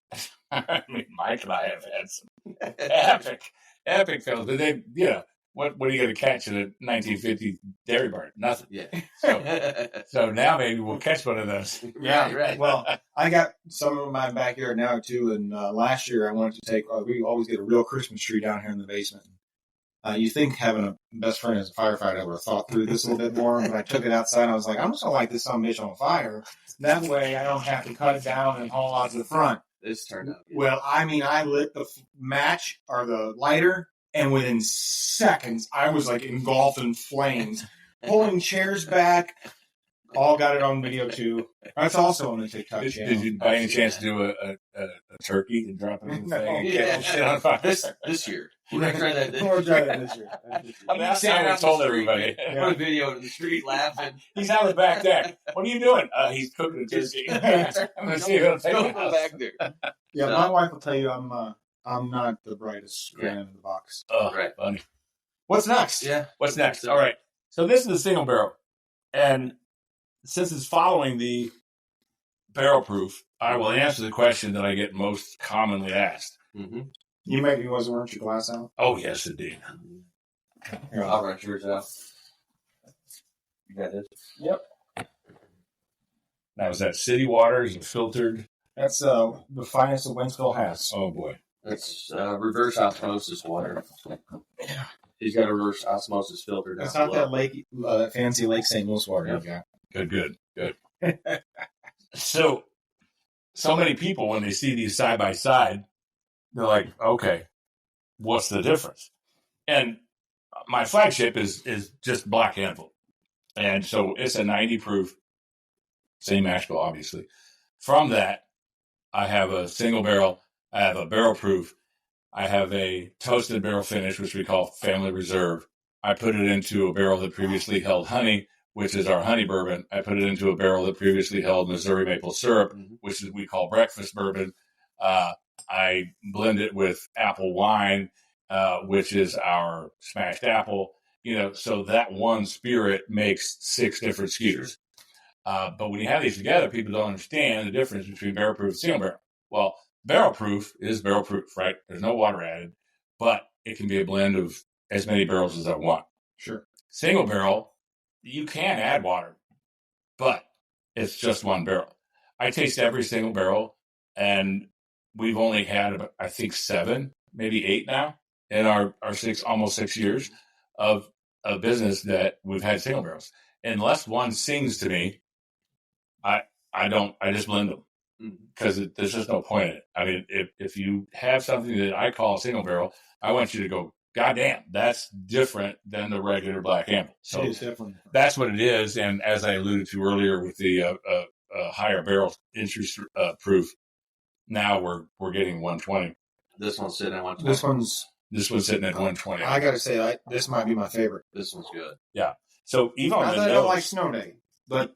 I mean, Mike and I have had some epic fails. But they, what are you going to catch in a 1950 dairy barn? Nothing. Yeah. So now maybe we'll catch one of those. yeah. Right. Well, I got some in my backyard now too. And last year I wanted to take. We always get a real Christmas tree down here in the basement. You think having a best friend as a firefighter, I would have thought through this a little bit more. But I took it outside. And I was like, I'm just gonna light this son of a bitch on fire. That way I don't have to cut it down and haul out to the front. This turned out good. Well, I mean, I lit the match or the lighter, and within seconds, I was engulfed in flames, pulling chairs back. All got it on video too. That's also on the TikTok channel. Did you by any chance do a turkey and drop it in the thing and catch the shit on fire? This year. We're going to try that We'll try that this year. That's how I told everybody. Put a video in the street laughing. He's out of the back deck. What are you doing? He's cooking a turkey. I'm going to see if he'll take Don't it go back there. Yeah, my wife will tell you I'm not the brightest crayon in the box. Oh, Right. Funny. What's next? Yeah. What's next? All right. So this is the single barrel. And since it's following the barrel proof, I will answer the question that I get most commonly asked. Mm-hmm. You maybe wasn't wearing your glass out? Oh, yes, indeed. Here, I'll run yours out. You got this? Yep. Now, is that city water? Is it filtered? That's the finest that Winsville has. Oh, boy. It's reverse osmosis water. Yeah. He's got a reverse osmosis filter down That's not below. that fancy Lake St. Louis water you got. Good. So many people, when they see these side by side, they're like, okay, what's the difference? And my flagship is just Black Anvil. And so it's a 90 proof, same mash bill, obviously. From that, I have a single barrel, I have a barrel proof, I have a toasted barrel finish, which we call family reserve. I put it into a barrel that previously held honey, which is our honey bourbon. I put it into a barrel that previously held Missouri maple syrup, which is we call breakfast bourbon. I blend it with apple wine, which is our smashed apple. So that one spirit makes 6 different SKUs. But when you have these together, people don't understand the difference between barrel proof and single barrel. Well, barrel proof is barrel proof, right? There's no water added, but it can be a blend of as many barrels as I want. Sure. Single barrel, you can add water, but it's just one barrel. I taste every single barrel, and we've only had, I think, 7, maybe 8 now in our almost 6 years of business that we've had single barrels. Unless one sings to me, I just blend them because there's just no point in it. I mean, if you have something that I call a single barrel, I want you to go, God damn, that's different than the regular Black Amble. So it is definitely. That's what it is. And as I alluded to earlier with the higher barrel inch proof, now we're getting 120. This one's sitting at 120. This one's sitting at 120. I got to say, this might be my favorite. This one's good. Yeah. So even on the nose, I don't like Snow Day, but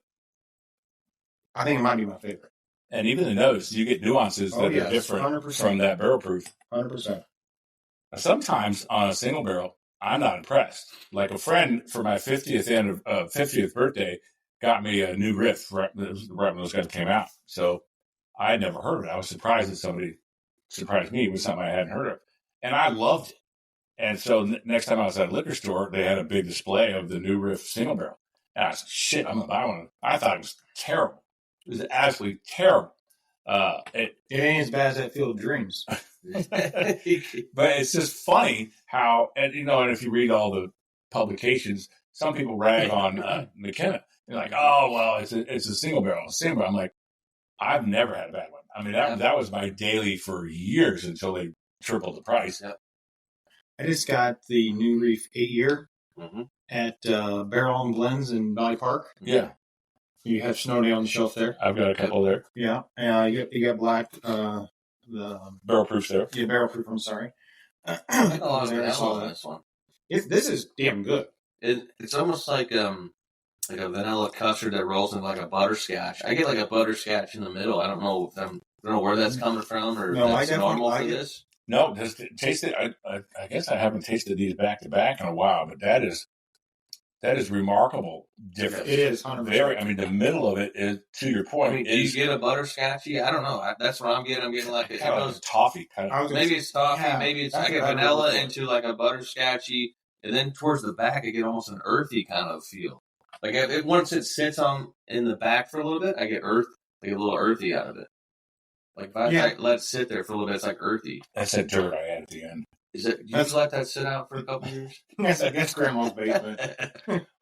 I think it might be my favorite. And even the nose, you get nuances that are different 100%. from that barrel proof. 100%. Sometimes on a single barrel, I'm not impressed. Like a friend for my 50th birthday got me a new riff right when those guys came out. So I had never heard of it. I was surprised that somebody surprised me with something I hadn't heard of. And I loved it. And so next time I was at a liquor store, they had a big display of the new riff single barrel. And I said, shit, I'm going to buy one. I thought it was terrible. It was absolutely terrible. It ain't as bad as that Field of Dreams. But it's just funny how, and if you read all the publications, some people rag on McKenna. They're like, oh, well, it's a single barrel. I'm like, I've never had a bad one. I mean, that was my daily for years until they tripled the price. Yep. I just got the New Reef 8-year at Barrel and Blends in Valley Park. Yeah. You have Snow Day on the shelf there. I've got a couple there. Yeah. You got black, the barrel proofs there. Yeah, barrel proof, I'm sorry. I got a lot of vanilla on this one. This is damn good. It's almost like a vanilla custard that rolls into like a butterscotch. I get like a butterscotch in the middle. I don't know where that's coming from or if that's normal for this. No, just taste it. I guess I haven't tasted these back to back in a while, but that is remarkable difference. It is 100%. Very. I mean, the middle of it is, to your point. I mean, do you get a butterscotchy? I don't know. That's what I'm getting. I'm getting like kind of toffee. Maybe it's toffee. Yeah, maybe it's I get vanilla into like a butterscotchy, and then towards the back, I get almost an earthy kind of feel. Like once it sits in the back for a little bit, I get like a little earthy out of it. Like if I let it sit there for a little bit, it's like earthy. That's that dirt I add at the end. Is it? You just let that sit out for a couple years? That's Grandma's basement.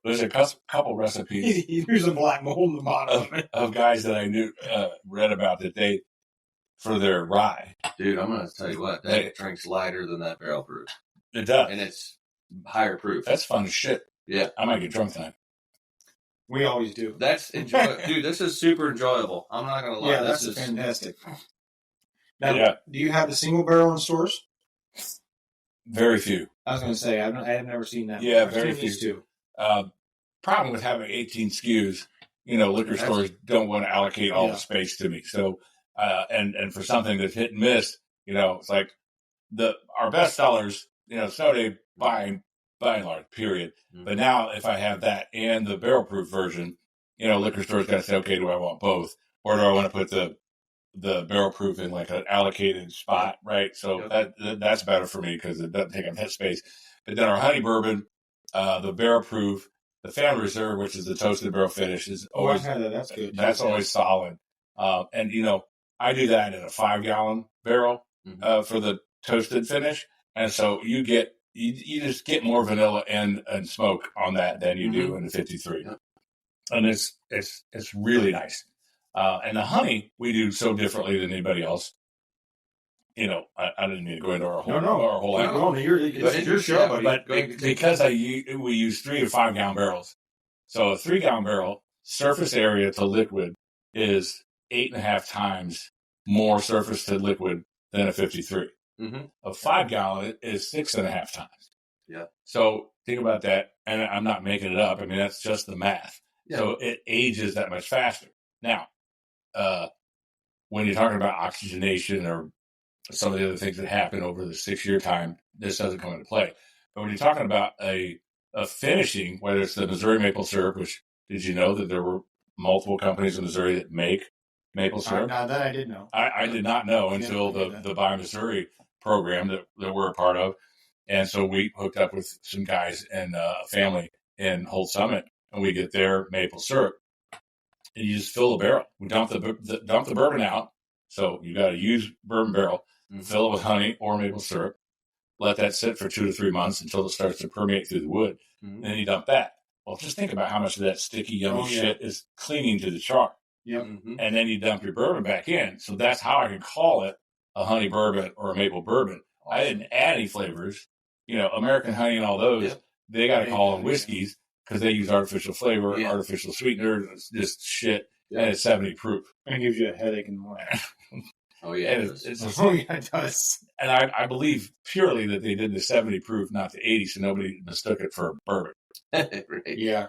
There's a couple recipes. There's a black mold in the bottom of guys that I knew read about that they for their rye. Dude, I'm gonna tell you what, that drink's lighter than that barrel proof. It does, and it's higher proof. That's fun as shit. Yeah, I might get drunk tonight. We always do. That's enjoyable. Dude, this is super enjoyable. I'm not going to lie. Yeah, this is fantastic. Now, do you have the single barrel in stores? Very few. I was going to say, I have never seen that. Yeah, very few. Problem with having 18 SKUs, liquor stores don't want to allocate all the space to me. So, and for something that's hit and miss, it's like our best sellers, Snow Day by and large, period. Mm-hmm. But now if I have that and the barrel proof version, liquor stores got to say, okay, do I want both? Or do I want to put the barrel proof in like an allocated spot, right? So that's better for me because it doesn't take up that space. But then our honey bourbon, the barrel proof, the Family Reserve, which is the toasted barrel finish, is always that's good. That's always solid. And I do that in a 5-gallon barrel for the toasted finish, and so you just get more vanilla and smoke on that than you do in the 53, and it's really nice. And the honey we do so differently than anybody else. I didn't mean to go into our whole it's your show, buddy. But because we use 3 to 5 gallon barrels, so a 3-gallon barrel surface area to liquid is 8.5 times more surface to liquid than a 53. A 5-gallon is 6.5 times. Yeah. So think about that, and I'm not making it up. I mean, that's just the math. Yeah. So it ages that much faster. Now, when you're talking about oxygenation or some of the other things that happen over the 6-year time, this doesn't come into play. But when you're talking about a finishing, whether it's the Missouri maple syrup, which did you know that there were multiple companies in Missouri that make maple syrup? Now that I did know. I did not know until the Buy Missouri program that we're a part of. And so we hooked up with some guys and a family in Holt Summit, and we get their maple syrup. And you just fill the barrel. We dump the bourbon out. So you got to use bourbon barrel, fill it with honey or maple syrup, let that sit for 2 to 3 months until it starts to permeate through the wood. And then you dump that. Well, just think about how much of that sticky, yummy shit is clinging to the char. Yep. And then you dump your bourbon back in. So that's how I can call it a honey bourbon or a maple bourbon. Awesome. I didn't add any flavors. American honey and all those, they got to call them whiskeys because they use artificial flavor, artificial sweetener, just shit. And it's 70 proof. And it gives you a headache in the morning. Oh, yeah. It does. And I believe purely that they did the 70 proof, not the 80, so nobody mistook it for bourbon. Right. Yeah.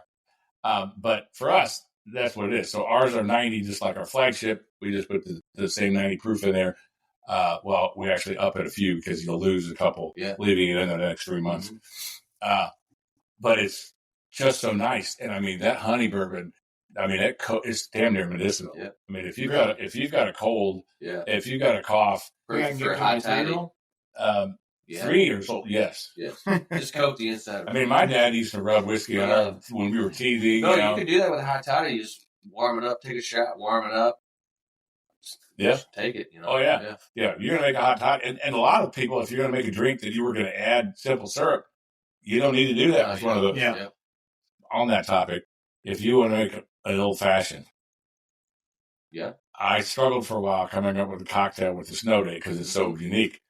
But for us, that's what it is. So ours are 90, just like our flagship. We just put the same 90 proof in there. Well, we actually up it a few because you'll lose a couple, leaving it in the next 3 months. But it's just so nice. And I mean, that honey bourbon, I mean, it's damn near medicinal. Yeah. I mean, if you've got a cold, if you've got a cough, for hot toddy, 3 years old, yes. Just coat the inside. I mean, my dad used to rub whiskey on our when we were teething. No, you can do that with a hot toddy. You just warm it up, take a shot, warm it up. Just take it. Oh yeah. You're gonna make a hot toddy, and a lot of people, if you're gonna make a drink that you were gonna add simple syrup, you don't need to do that. It's one of those. Yeah. On that topic, if you want to make an old fashioned, I struggled for a while coming up with a cocktail with the Snow Day because it's so unique.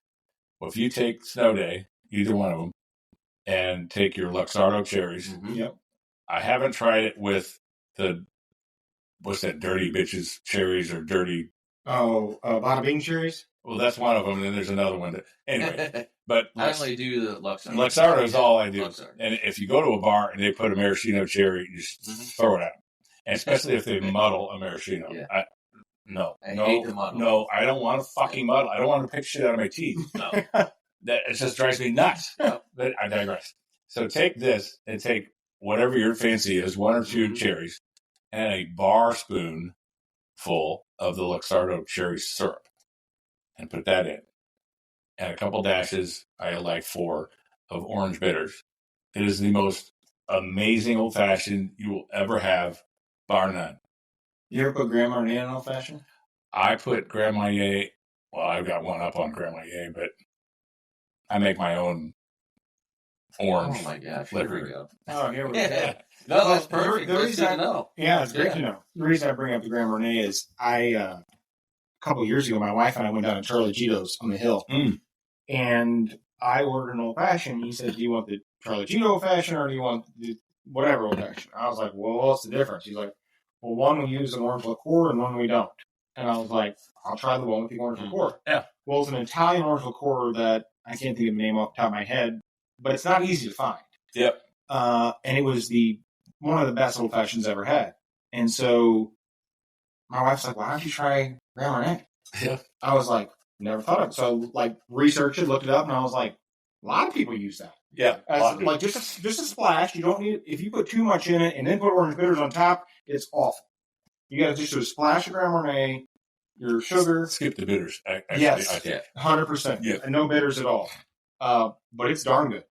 Well, if you take Snow Day, either one of them, and take your Luxardo cherries, I haven't tried it with what's that, dirty bitches cherries or dirty. Bada Bing cherries? Well, that's one of them, and then there's another one. Anyway, but I only do the Luxardo. Luxardo is all I do. And if you go to a bar and they put a maraschino cherry, you just throw it out. And especially if they muddle a maraschino. Yeah. I hate the muddle. No, I don't want to fucking muddle. I don't want to pick shit out of my teeth. No. It just drives me nuts. But I digress. So take this and take whatever your fancy is, 1 or 2 cherries, and a bar spoon full of the Luxardo cherry syrup, and put that in. And a couple dashes, I like 4, of orange bitters. It is the most amazing old-fashioned you will ever have, bar none. You ever put Grand Marnier in old fashioned? I put Grand Marnier. Well, I've got one up on Grand Marnier, but I make my own orange. Oh my gosh! Liquor. Here we go. Oh, here we go. No, that's perfect. That's good to know. Yeah, it's great to know. The reason I bring up the Grand Marnier is a couple of years ago, my wife and I went down to Charlie Gito's on the hill, and I ordered an old fashioned. He said, "Do you want the Charlie Gito old fashioned or do you want the whatever old fashioned?" I was like, "Well, what's the difference?" He's like, "Well, one we use an orange liqueur and one we don't." And I was like, "I'll try the one with the orange liqueur." Yeah. Well, it's an Italian orange liqueur that I can't think of the name off the top of my head, but it's not easy to find. Yep. And it was one of the best old fashions ever had. And so my wife's like, "Why don't you try Grand Marnier?" Yeah. I was like, "Never thought of it." So researched it, looked it up, and I was like, a lot of people use that. Yeah. Just a splash. You don't need, if you put too much in it and then put orange bitters on top, it's awful. You got to just do a splash of Grand Marnier, your sugar. Skip the bitters. Yes, 100%. Yeah. And no bitters at all. But it's darn good.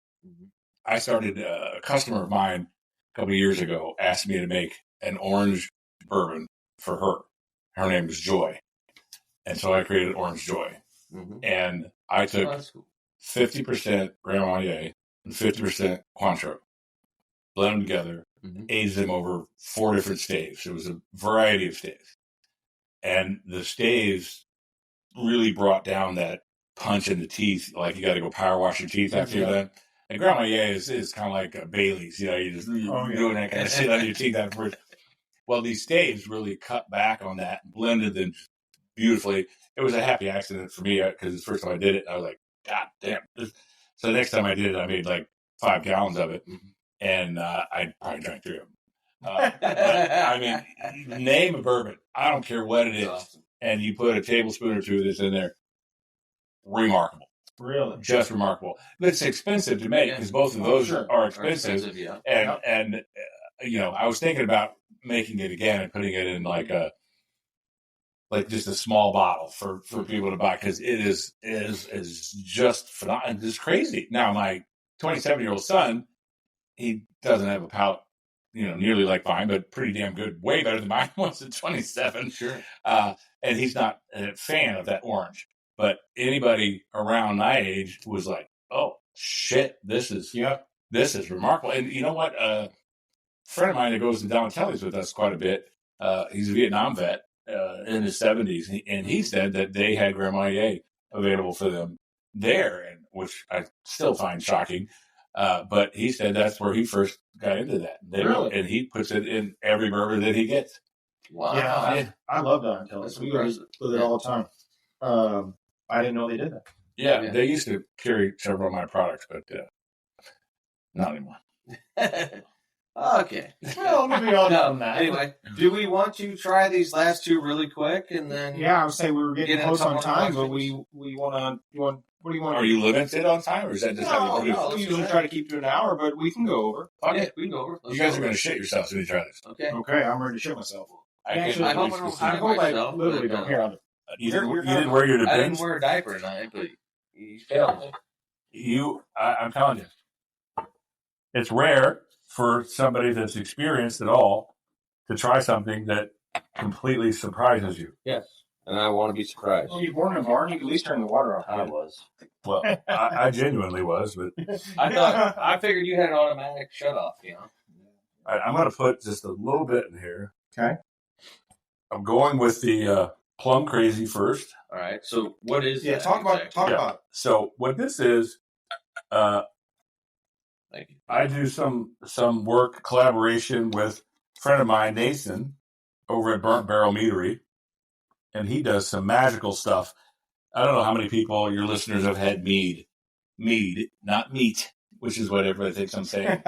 I started, a customer of mine a couple of years ago asked me to make an orange bourbon for her. Her name is Joy. And so I created Orange Joy. And I took 50% Grand Marnier and 50% Cointreau, blend them together, aged them over 4 different staves. It was a variety of staves. And the staves really brought down that punch in the teeth. Like you got to go power wash your teeth after you're done. And Grand Marnier is kind of like a Bailey's. You know, you just doing that kind of shit on your teeth afterwards. Well, these staves really cut back on that, blended them beautifully. It was a happy accident for me because it's the first time I did it. I was like, God damn. So the next time I did it, I made like 5 gallons of it, and I probably drank 3 of them. I mean, name a bourbon. I don't care what it is, and you put a tablespoon or 2 of this in there. Remarkable. Really? Just remarkable. But it's expensive to make because both of those are expensive. And I was thinking about making it again and putting it in like just a small bottle for people to buy because it is just phenomenal. It's crazy. Now my 27-year-old son, he doesn't have a palate, nearly like mine, but pretty damn good. Way better than mine was at 27. Sure. And he's not a fan of that orange. But anybody around my age was like, "Oh shit, this is remarkable." And you know what? A friend of mine that goes to Donatelli's with us quite a bit. He's a Vietnam vet in his 70s, and he said that they had Grand Marnier available for them there, and which I still find shocking. But he said that's where he first got into that. Really? And he puts it in every bourbon that he gets. Wow. Yeah, I love Donatelli's. We go with it all the time. I didn't know they did that. Yeah, they used to carry several of my products, but not anymore. Okay. Well, maybe all done that. Anyway, do we want to try these last 2 really quick and then? Yeah, I would say we were getting Get close into on time, but questions. we want to. What do you want? Are you limited on time, or is that just how you produce? We usually try to keep to an hour, but we can go over. Yeah, we can go over. You guys are going to shit yourselves when you try this. Okay. Okay, I'm ready to shit myself. I hope I don't I hope I myself, literally but, don't hear it. You didn't wear your I didn't depends? wear a diaper tonight, but you failed me. I'm telling you, it's rare for somebody that's experienced at all to try something that completely surprises you. Yes. And I want to be surprised. Well, you're born in a barn. You can at least turn the water off. I was. Well, I genuinely was, but I figured you had an automatic shut off, I'm going to put just a little bit in here. Okay. I'm going with the Plum Crazy first. All right. So what is that? Talk about it. So what this is, Thank you. I do some work collaboration with a friend of mine, Nathan, over at Burnt Barrel Meadery, and he does some magical stuff. I don't know how many people, your listeners, have had mead, not meat, which is what everybody thinks I'm saying.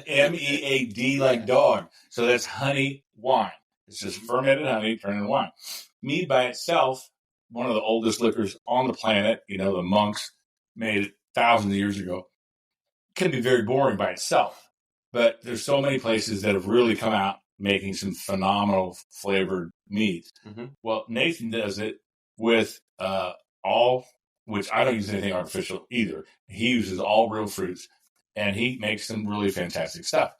MEAD like dog. So that's honey wine. It's just fermented honey turned into wine. Mead by itself, one of the oldest liquors on the planet. The monks made it thousands of years ago. Can be very boring by itself, but there's so many places that have really come out making some phenomenal flavored meads. Mm-hmm. Well, Nathan does it with which I don't use anything artificial either. He uses all real fruits, and he makes some really fantastic stuff.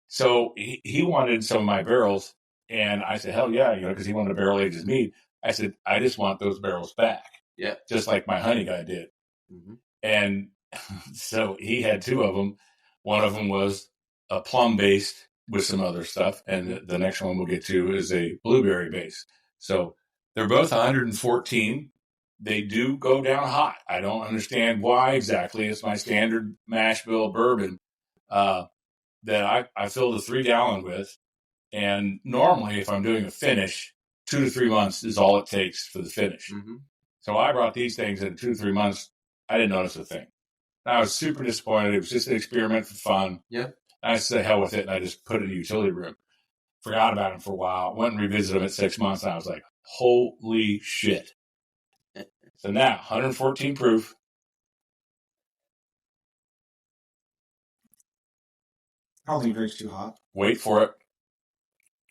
So he wanted some of my barrels, and I said, hell yeah, because he wanted to barrel age his mead. I said, I just want those barrels back. Yeah. Just like my honey guy did. Mm-hmm. And so he had 2 of them. One of them was a plum based with some other stuff. And the next one we'll get to is a blueberry base. So they're both 114. They do go down hot. I don't understand why exactly. It's my standard mash bill bourbon that I fill the 3 gallon with. And normally if I'm doing a finish, 2 to 3 months is all it takes for the finish. Mm-hmm. So I brought these things in 2 to 3 months. I didn't notice a thing. I was super disappointed. It was just an experiment for fun. Yep. I said, hell with it, and I just put it in the utility room. Forgot about him for a while. Went and revisited him at 6 months, and I was like, holy shit. So now, 114 proof. I don't think it drinks too hot. Wait for it.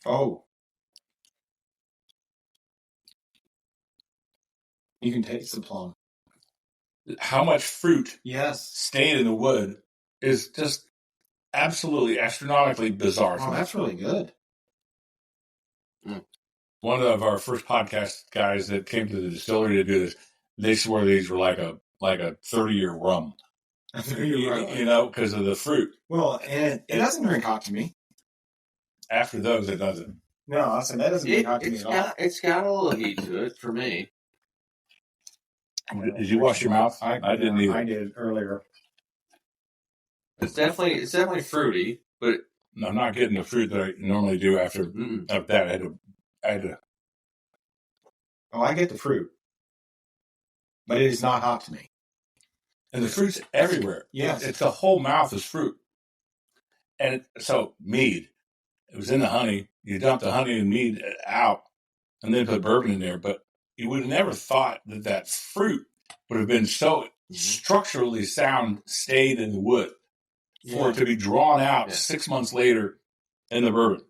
Oh. You can taste the plum. How much fruit Yes. stayed in the wood is just absolutely astronomically bizarre. Oh, that's really good. One of our first podcast guys that came to the distillery to do this, they swore these were like a 30-year rum. Because of the fruit. Well, and it doesn't drink hot to me. After those, it doesn't. No, I said that doesn't drink hot to me at all. It's got a little heat to it for me. Did you wash your mouth? I didn't either. I did earlier. It's definitely fruity, but I'm not getting the fruit that I normally do after that. I had to. Oh, I get the fruit, but it is not hot to me. And the fruit's everywhere. Yes. It's the whole mouth is fruit. And so mead, it was in the honey. You dump the honey and mead out and then put bourbon in there. But you would have never thought that fruit would have been so structurally sound, stayed in the wood for it to be drawn out 6 months later in the bourbon.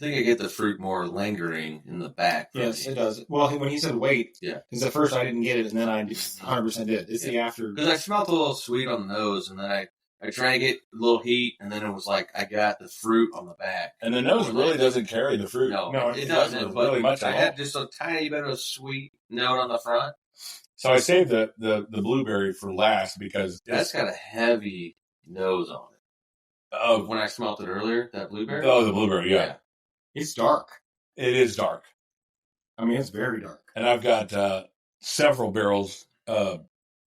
I think I get the fruit more lingering in the back. Yes, it does. Well, when he said wait, because at first I didn't get it, and then I 100% did. It's the after. Because I smelled a little sweet on the nose, and then I tried to get a little heat, and then it was like I got the fruit on the back. And the nose really doesn't carry the fruit. No, it doesn't really much I at all. had just a tiny bit of a sweet note on the front. So I saved the blueberry for last because That's got a heavy nose on it. When I smelled it earlier, that blueberry? Oh, the blueberry, yeah. It's dark. It is dark. I mean, it's very dark. And I've got several barrels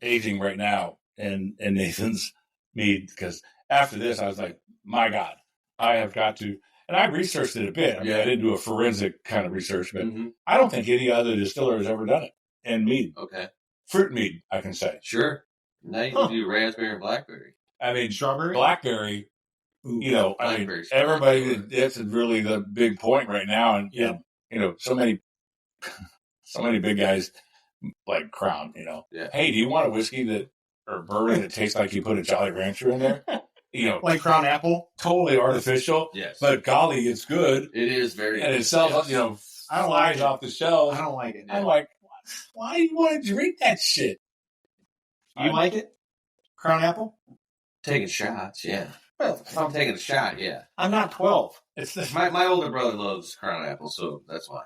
aging right now in Nathan's mead because after this, I was like, my God, I have got to. And I researched it a bit. I mean, I didn't do a forensic kind of research, but I don't think any other distiller has ever done it in mead. Okay. Fruit mead, I can say. Sure. Now you can do raspberry and blackberry. I mean, strawberry? Blackberry. You know, I mean, everybody, that's really the big point right now. And, you know, so many big guys like Crown, you know. Yeah. Hey, do you want a whiskey or bourbon that tastes like you put a Jolly Rancher in there? You know, like Crown Apple? Totally artificial. Yes. But golly, it's good. It is very good. And it sells, you know, I don't like it off the shelves. I don't like it. I'm like, why do you want to drink that shit? You like it? Crown Apple? Taking shots, yeah. Well, if I'm taking a shot, yeah. I'm not 12. It's my older brother loves Crown Apple, so that's why.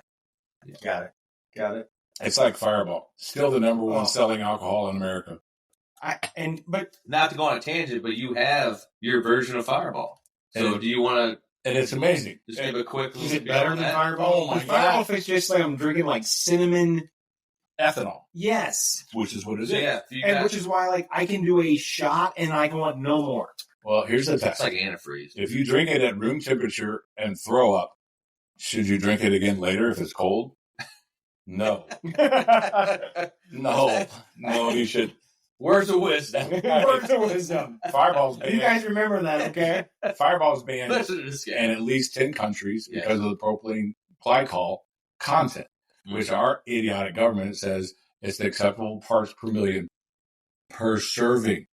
Yeah. Got it. It's like Fireball. Still the number one selling alcohol in America. But not to go on a tangent, but you have your version of Fireball. So do you want to? And it's amazing. Just give a quick. Is it better than Fireball? Oh my God! Fireball tastes just like I'm drinking like cinnamon ethanol. Yes, which is what it is. Yeah, and which is why like I can do a shot and I can want no more. Well, here's the test. It's like antifreeze. If you drink it at room temperature and throw up, should you drink it again later if it's cold? No. No, you should. Words of wisdom. Words of wisdom. Fireball's banned. You guys remember that, okay? Fireball's banned Listen to this guy. in at least 10 countries because of the propylene glycol content, which our idiotic government says it's the acceptable parts per million per serving.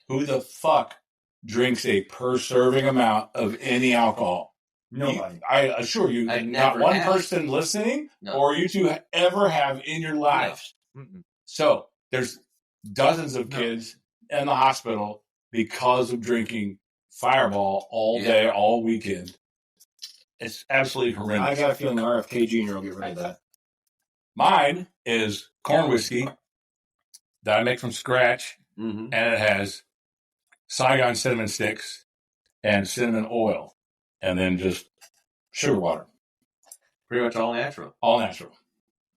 Who the fuck drinks a per serving amount of any alcohol? Nobody. I assure you, not one person listening or you two ever have in your lives. No. So there's dozens of kids in the hospital because of drinking Fireball all day, all weekend. It's absolutely horrendous. I got a feeling the RFK Jr. will get rid of that. Mine is corn whiskey that I make from scratch, and it has Saigon cinnamon sticks and cinnamon oil, and then just sugar water. Pretty much all natural. All natural.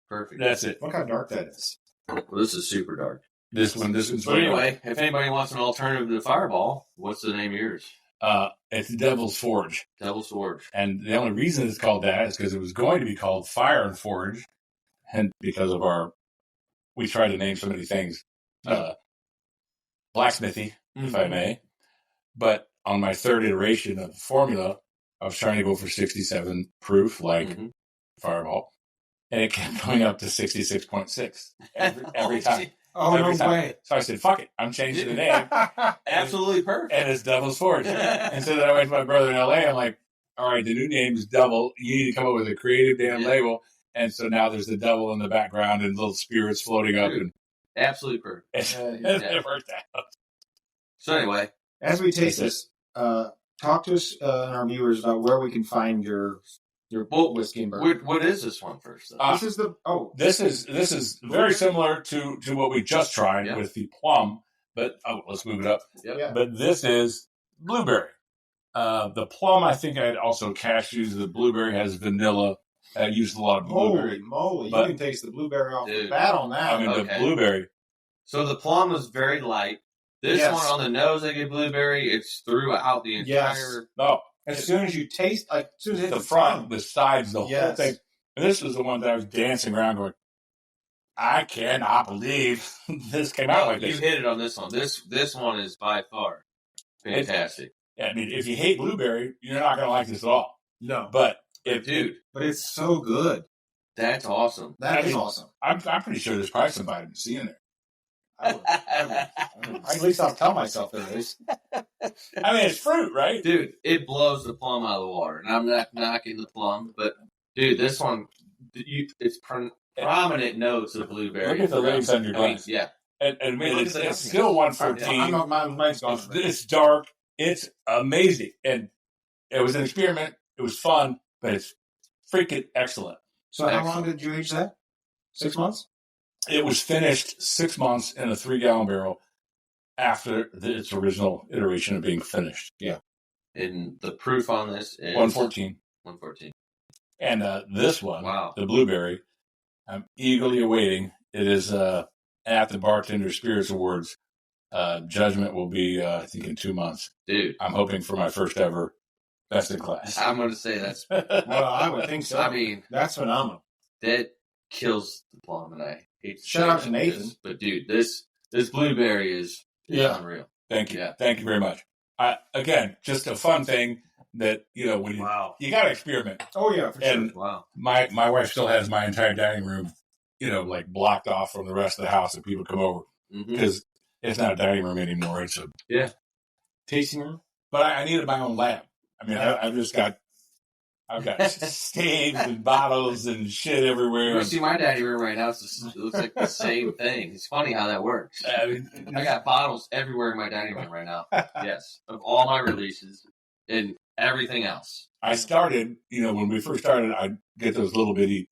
Perfect. That's it. Look how dark that is. Well, this is super dark. This one's But anyway, if anybody wants an alternative to Fireball, what's the name of yours? It's Devil's Forge. Devil's Forge. And the only reason it's called that is because it was going to be called Fire and Forge, and because of we tried to name so many things, blacksmithy, if I may. But on my third iteration of the formula, I was trying to go for 67 proof, like Fireball, and it kept going up to 66.6 every time. Oh, every no time. way. So I said, fuck it. I'm changing the name. Absolutely perfect. And it's Devil's Forge. And so then I went to my brother in LA. I'm like, all right, the new name is Devil. You need to come up with a creative damn label. And so now there's the devil in the background and little spirits floating up. And absolutely perfect. It worked out. So anyway. As we taste this, talk to us and our viewers about where we can find your whiskey and bourbon. What is this one first? This is very similar to what we just tried with the plum, but let's move it up. Yep. But this is blueberry. The plum, I think, I had also cashews. The blueberry has vanilla. I used a lot of blueberry. Holy moly! But, you can taste the blueberry off the bat on that. I mean, the blueberry. So the plum was very light. This one on the nose, I get blueberry. It's throughout the entire. Yes. No. As soon as you taste, as soon as it hits the front, the sides, the whole thing. And this was the one that I was dancing around going, I cannot believe this came out like this. You hit it on this one. This one is by far fantastic. I mean, if you hate blueberry, you're not going to like this at all. No. But but it's so good. That's awesome. That is awesome. I'm pretty sure there's probably some vitamin C in there. At least I'll tell myself there is. I mean, it's fruit, right? Dude, it blows the plum out of the water. And I'm not knocking the plum, but dude, this one, it's prominent notes of blueberry. Look at the legs on your glass. Yeah. And it's still 114. Mine's gone. It's dark. It's amazing. And it was an experiment. It was fun, but it's freaking excellent. So how long did you age that? 6 months? It was finished 6 months in a 3-gallon barrel after its original iteration of being finished. Yeah. And the proof on this is 114. 114. And this one, wow, the blueberry, I'm eagerly awaiting. It is at the Bartender Spirits Awards. Judgment will be, I think, in 2 months. Dude. I'm hoping for my first ever best in class. I'm going to say that's... Well, I would think so. I mean... That's phenomenal. That kills the plum, and I hate to shout out to Nathan. But, dude, this blueberry is unreal. Thank you. Yeah. Thank you very much. Again, just a fun thing that, when you got to experiment. Oh, yeah, for and sure. Wow. My wife still has my entire dining room, like blocked off from the rest of the house, and people come over because it's not a dining room anymore. It's a tasting room. But I needed my own lab. I mean, I've got stains and bottles and shit everywhere. You see my dining room right now, it looks like the same thing. It's funny how that works. I got bottles everywhere in my dining room right now. Yes, of all my releases and everything else. I started, when we first started, I'd get those little bitty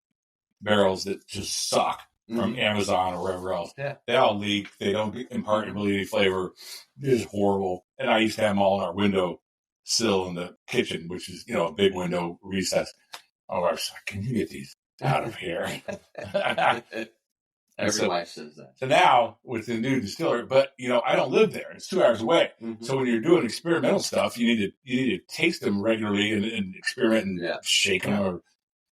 barrels that just suck from Amazon or wherever else. Yeah. They all leak. They don't impart really any flavor. It's horrible. And I used to have them all in our window sill in the kitchen, which is, a big window recess. Oh, I was like, can you get these out of here? Every wife says that. So now with the new distillery, but I don't live there. It's 2 hours away. So when you're doing experimental stuff, you need to taste them regularly and experiment and shake them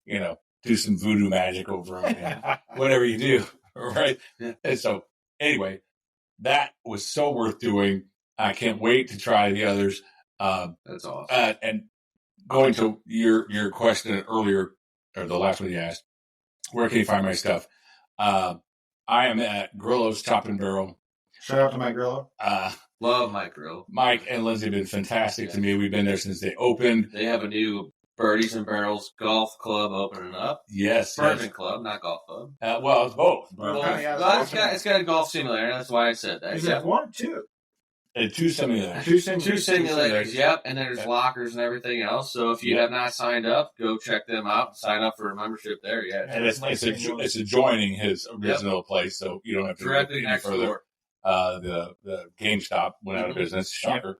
or, do some voodoo magic over them, and whatever you do, right? Yeah. And so anyway, that was so worth doing. I can't wait to try the others. That's awesome. And going to your question earlier, or the last one you asked, where can you find my stuff? I am at Grillo's Chop and Barrel. Shout out to Mike Grillo. Love Mike Grillo. Mike and Lindsay have been fantastic to me. We've been there since they opened. They have a new Birdies and Barrels golf club opening up. Yes. Bourbon club, not golf club. Well, it's both. It's got a golf simulator. That's why I said that. Is that one or two? Two simulators. Two simulators, yep. And then there's lockers and everything else. So if you have not signed up, go check them out. Sign up for a membership there. Yeah. And it's adjoining his original place, so you don't have to directly any next further. door. The GameStop went out of business. Shocker.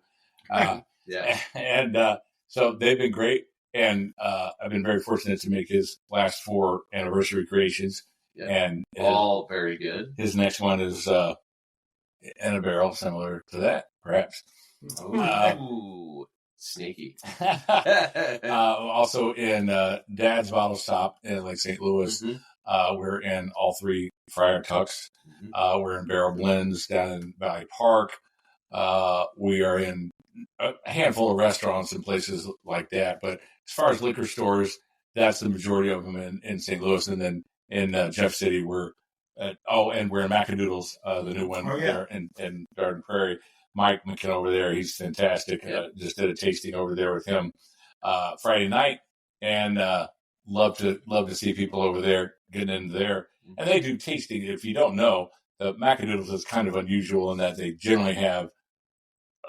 Yeah. And so they've been great. And I've been very fortunate to make his last 4 anniversary creations. Yeah. And all very good. His next one is in a barrel similar to that, perhaps. Ooh, sneaky. Also in Dad's Bottle Stop in Lake St. Louis. We're in all 3 Friar Tucks. We're in Barrel Blends down in Valley Park. We are in a handful of restaurants and places like that. But as far as liquor stores, that's the majority of them in St. Louis. And then in Jeff City, we're and we're in Macadoodles, the new one there in Garden Prairie. Mike McKenna over there, he's fantastic. Just did a tasting over there with him Friday night, and love to see people over there getting into there. And they do tasting. If you don't know, the Macadoodles is kind of unusual in that they generally have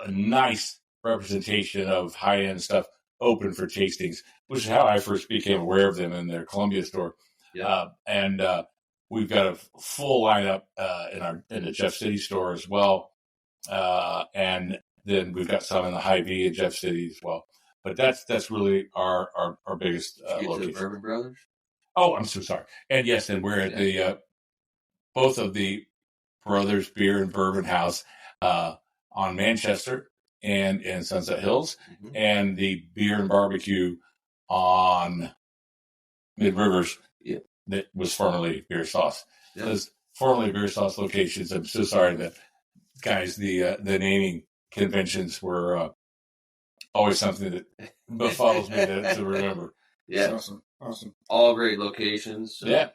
a nice representation of high-end stuff open for tastings, which is how I first became aware of them in their Columbia store. And we've got a full lineup in the Jeff City store as well. And then we've got some in the Hy-Vee in Jeff City as well. But that's really our biggest location. The Bourbon Brothers? Oh, I'm so sorry. And yes, and we're at the both of the Brothers Beer and Bourbon House on Manchester and in Sunset Hills, and the Beer and Barbecue on Mid Rivers that was formerly Beer Sauce. those formerly Beer Sauce locations. I'm so sorry that, guys, the naming conventions were always something that befuddles me to remember. Yeah. Awesome. All great locations. So, Yeah.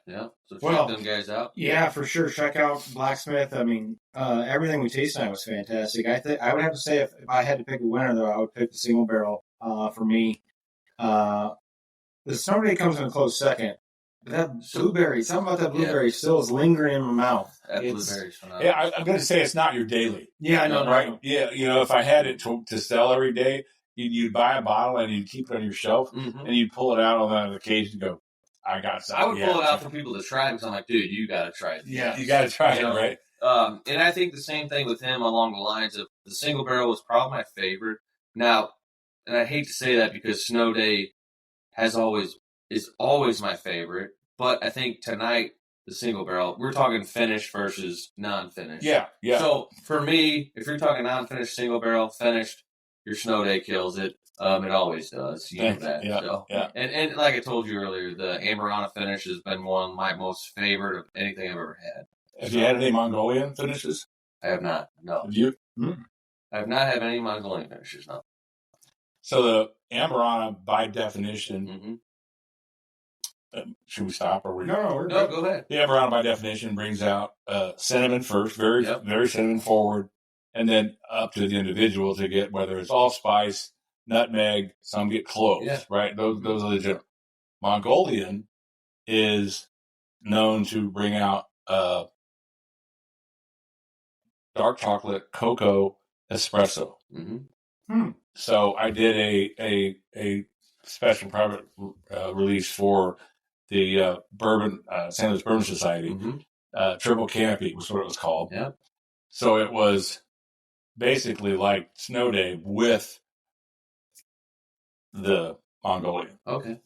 So check them guys out. Yeah, for sure. Check out Blacksmith. I mean, everything we tasted tonight was fantastic. I would have to say if I had to pick a winner, though, I would pick the single barrel for me. The Snow Day comes in a close second. But that blueberry, something about that blueberry still is lingering in my mouth. That blueberry's phenomenal. Yeah, I'm going to say it's not your daily. Yeah, I know. Right? No. Yeah, if I had it to sell every day, you'd buy a bottle and you'd keep it on your shelf and you'd pull it out on that occasion and go, I got something. I would pull it out for people to try because I'm like, dude, you got to try it. Yeah. You got to try it, right? And I think the same thing with him along the lines of the single barrel was probably my favorite. Now, and I hate to say that because Snow Day is always my favorite, but I think tonight the single barrel, we're talking finished versus non-finished. Yeah. So for me, if you're talking non-finished single barrel, finished, your Snow Day kills it. It always does. You know that. Yeah. And like I told you earlier, the Amberana finish has been one of my most favorite of anything I've ever had. Have you had any Mongolian finishes? I have not. No. Have you? I have not had any Mongolian finishes. No. So the Amberana, by definition, should we stop or No, go ahead. The Amberana, by definition, brings out cinnamon first, very cinnamon forward, and then up to the individual to get whether it's allspice, nutmeg, some get cloves, right? Those are legit. Mongolian is known to bring out dark chocolate, cocoa, espresso. So I did a special private release for the Bourbon St. Louis Bourbon Society. Triple Canopy was what it was called. Yeah. So it was basically like Snow Day with the Mongolian. Okay.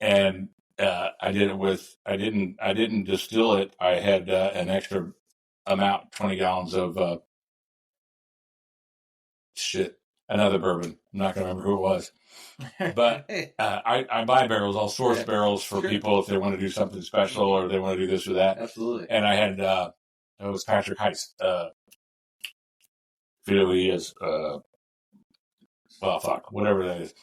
And I did it with I didn't distill it. I had an extra amount, 20 gallons of another bourbon. I'm not going to remember who it was. But I buy barrels. I'll source barrels for people if they want to do something special or they want to do this or that. Absolutely. And I had it was Patrick Heist. He is whatever that is.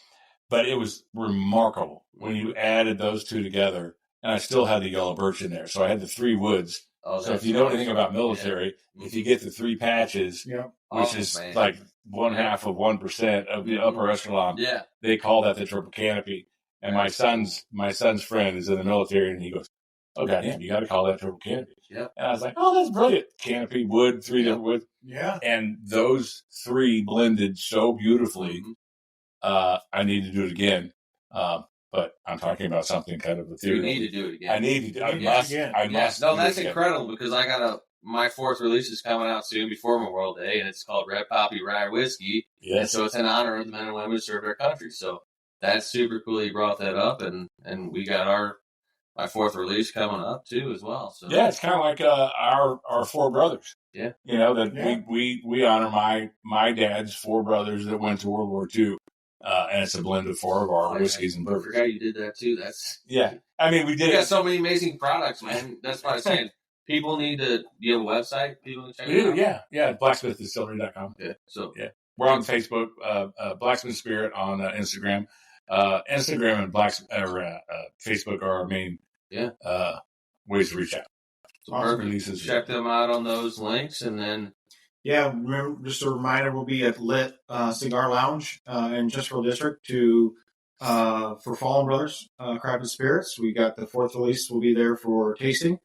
But it was remarkable when you added those two together. And I still had the yellow birch in there, so I had the three woods. So if you know anything about military, if you get the three patches, which is like 0.5% of the upper echelon, they call that the triple canopy. And my son's friend is in the military, and he goes, "Oh goddamn, you got to call that triple canopy." And I was like, "Oh, that's brilliant! Canopy, wood, three different woods." And those three blended so beautifully. I need to do it again. But I'm talking about something kind of ethereal. You need to do it again. I need to. I must. No, that's incredible because I got my fourth release is coming out soon before Memorial Day, and it's called Red Poppy Rye Whiskey. Yes. And so it's in honor of the men and women who served our country. So that's super cool you brought that up, and we got my fourth release coming up too as well. So it's kind of like our four brothers. Yeah. We honor my dad's four brothers that went to World War II. And it's a blend of four of our whiskeys and bourbons. I forgot you did that too. I mean, we did. You got so many amazing products, man. That's what I'm saying. People need to. Do you have a website? People can check it out. Yeah. BlacksmithDistillery.com. We're on Facebook. Blacksmith Spirit on Instagram. Instagram and Facebook are our main ways to reach out. So check them out on those links, and then. Yeah, remember, just a reminder, we'll be at Lit Cigar Lounge in Chesterfield District for Fallen Brothers Crafted Spirits. We got the fourth release. We'll be there for tasting.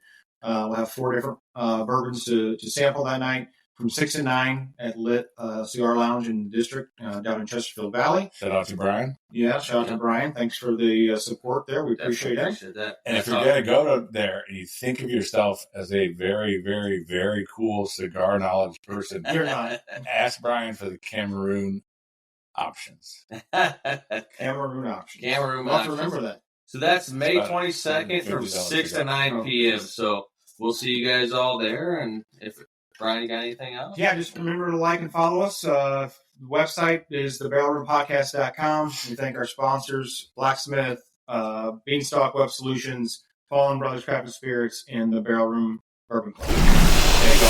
We'll have four different bourbons to sample that night from 6 to 9 at Lit Cigar Lounge in the district down in Chesterfield Valley. Shout out to Brian. Yeah, shout out to Brian. Thanks for the support there. We appreciate that. And if you're going to go there and you think of yourself as a very, very, very cool cigar knowledge person, you're not. Ask Brian for the Cameroon options. Cameroon options. Cameroon I'll have options. to remember that. So that's May 22nd from 6 to 9 p.m. So we'll see you guys all there. And if Brian, you got anything else? Yeah, just remember to like and follow us. The website is thebarrelroompodcast.com. We thank our sponsors, Blacksmith, Beanstalk Web Solutions, Fallen Brothers Crafted Spirits, and the Barrel Room Bourbon Club. And go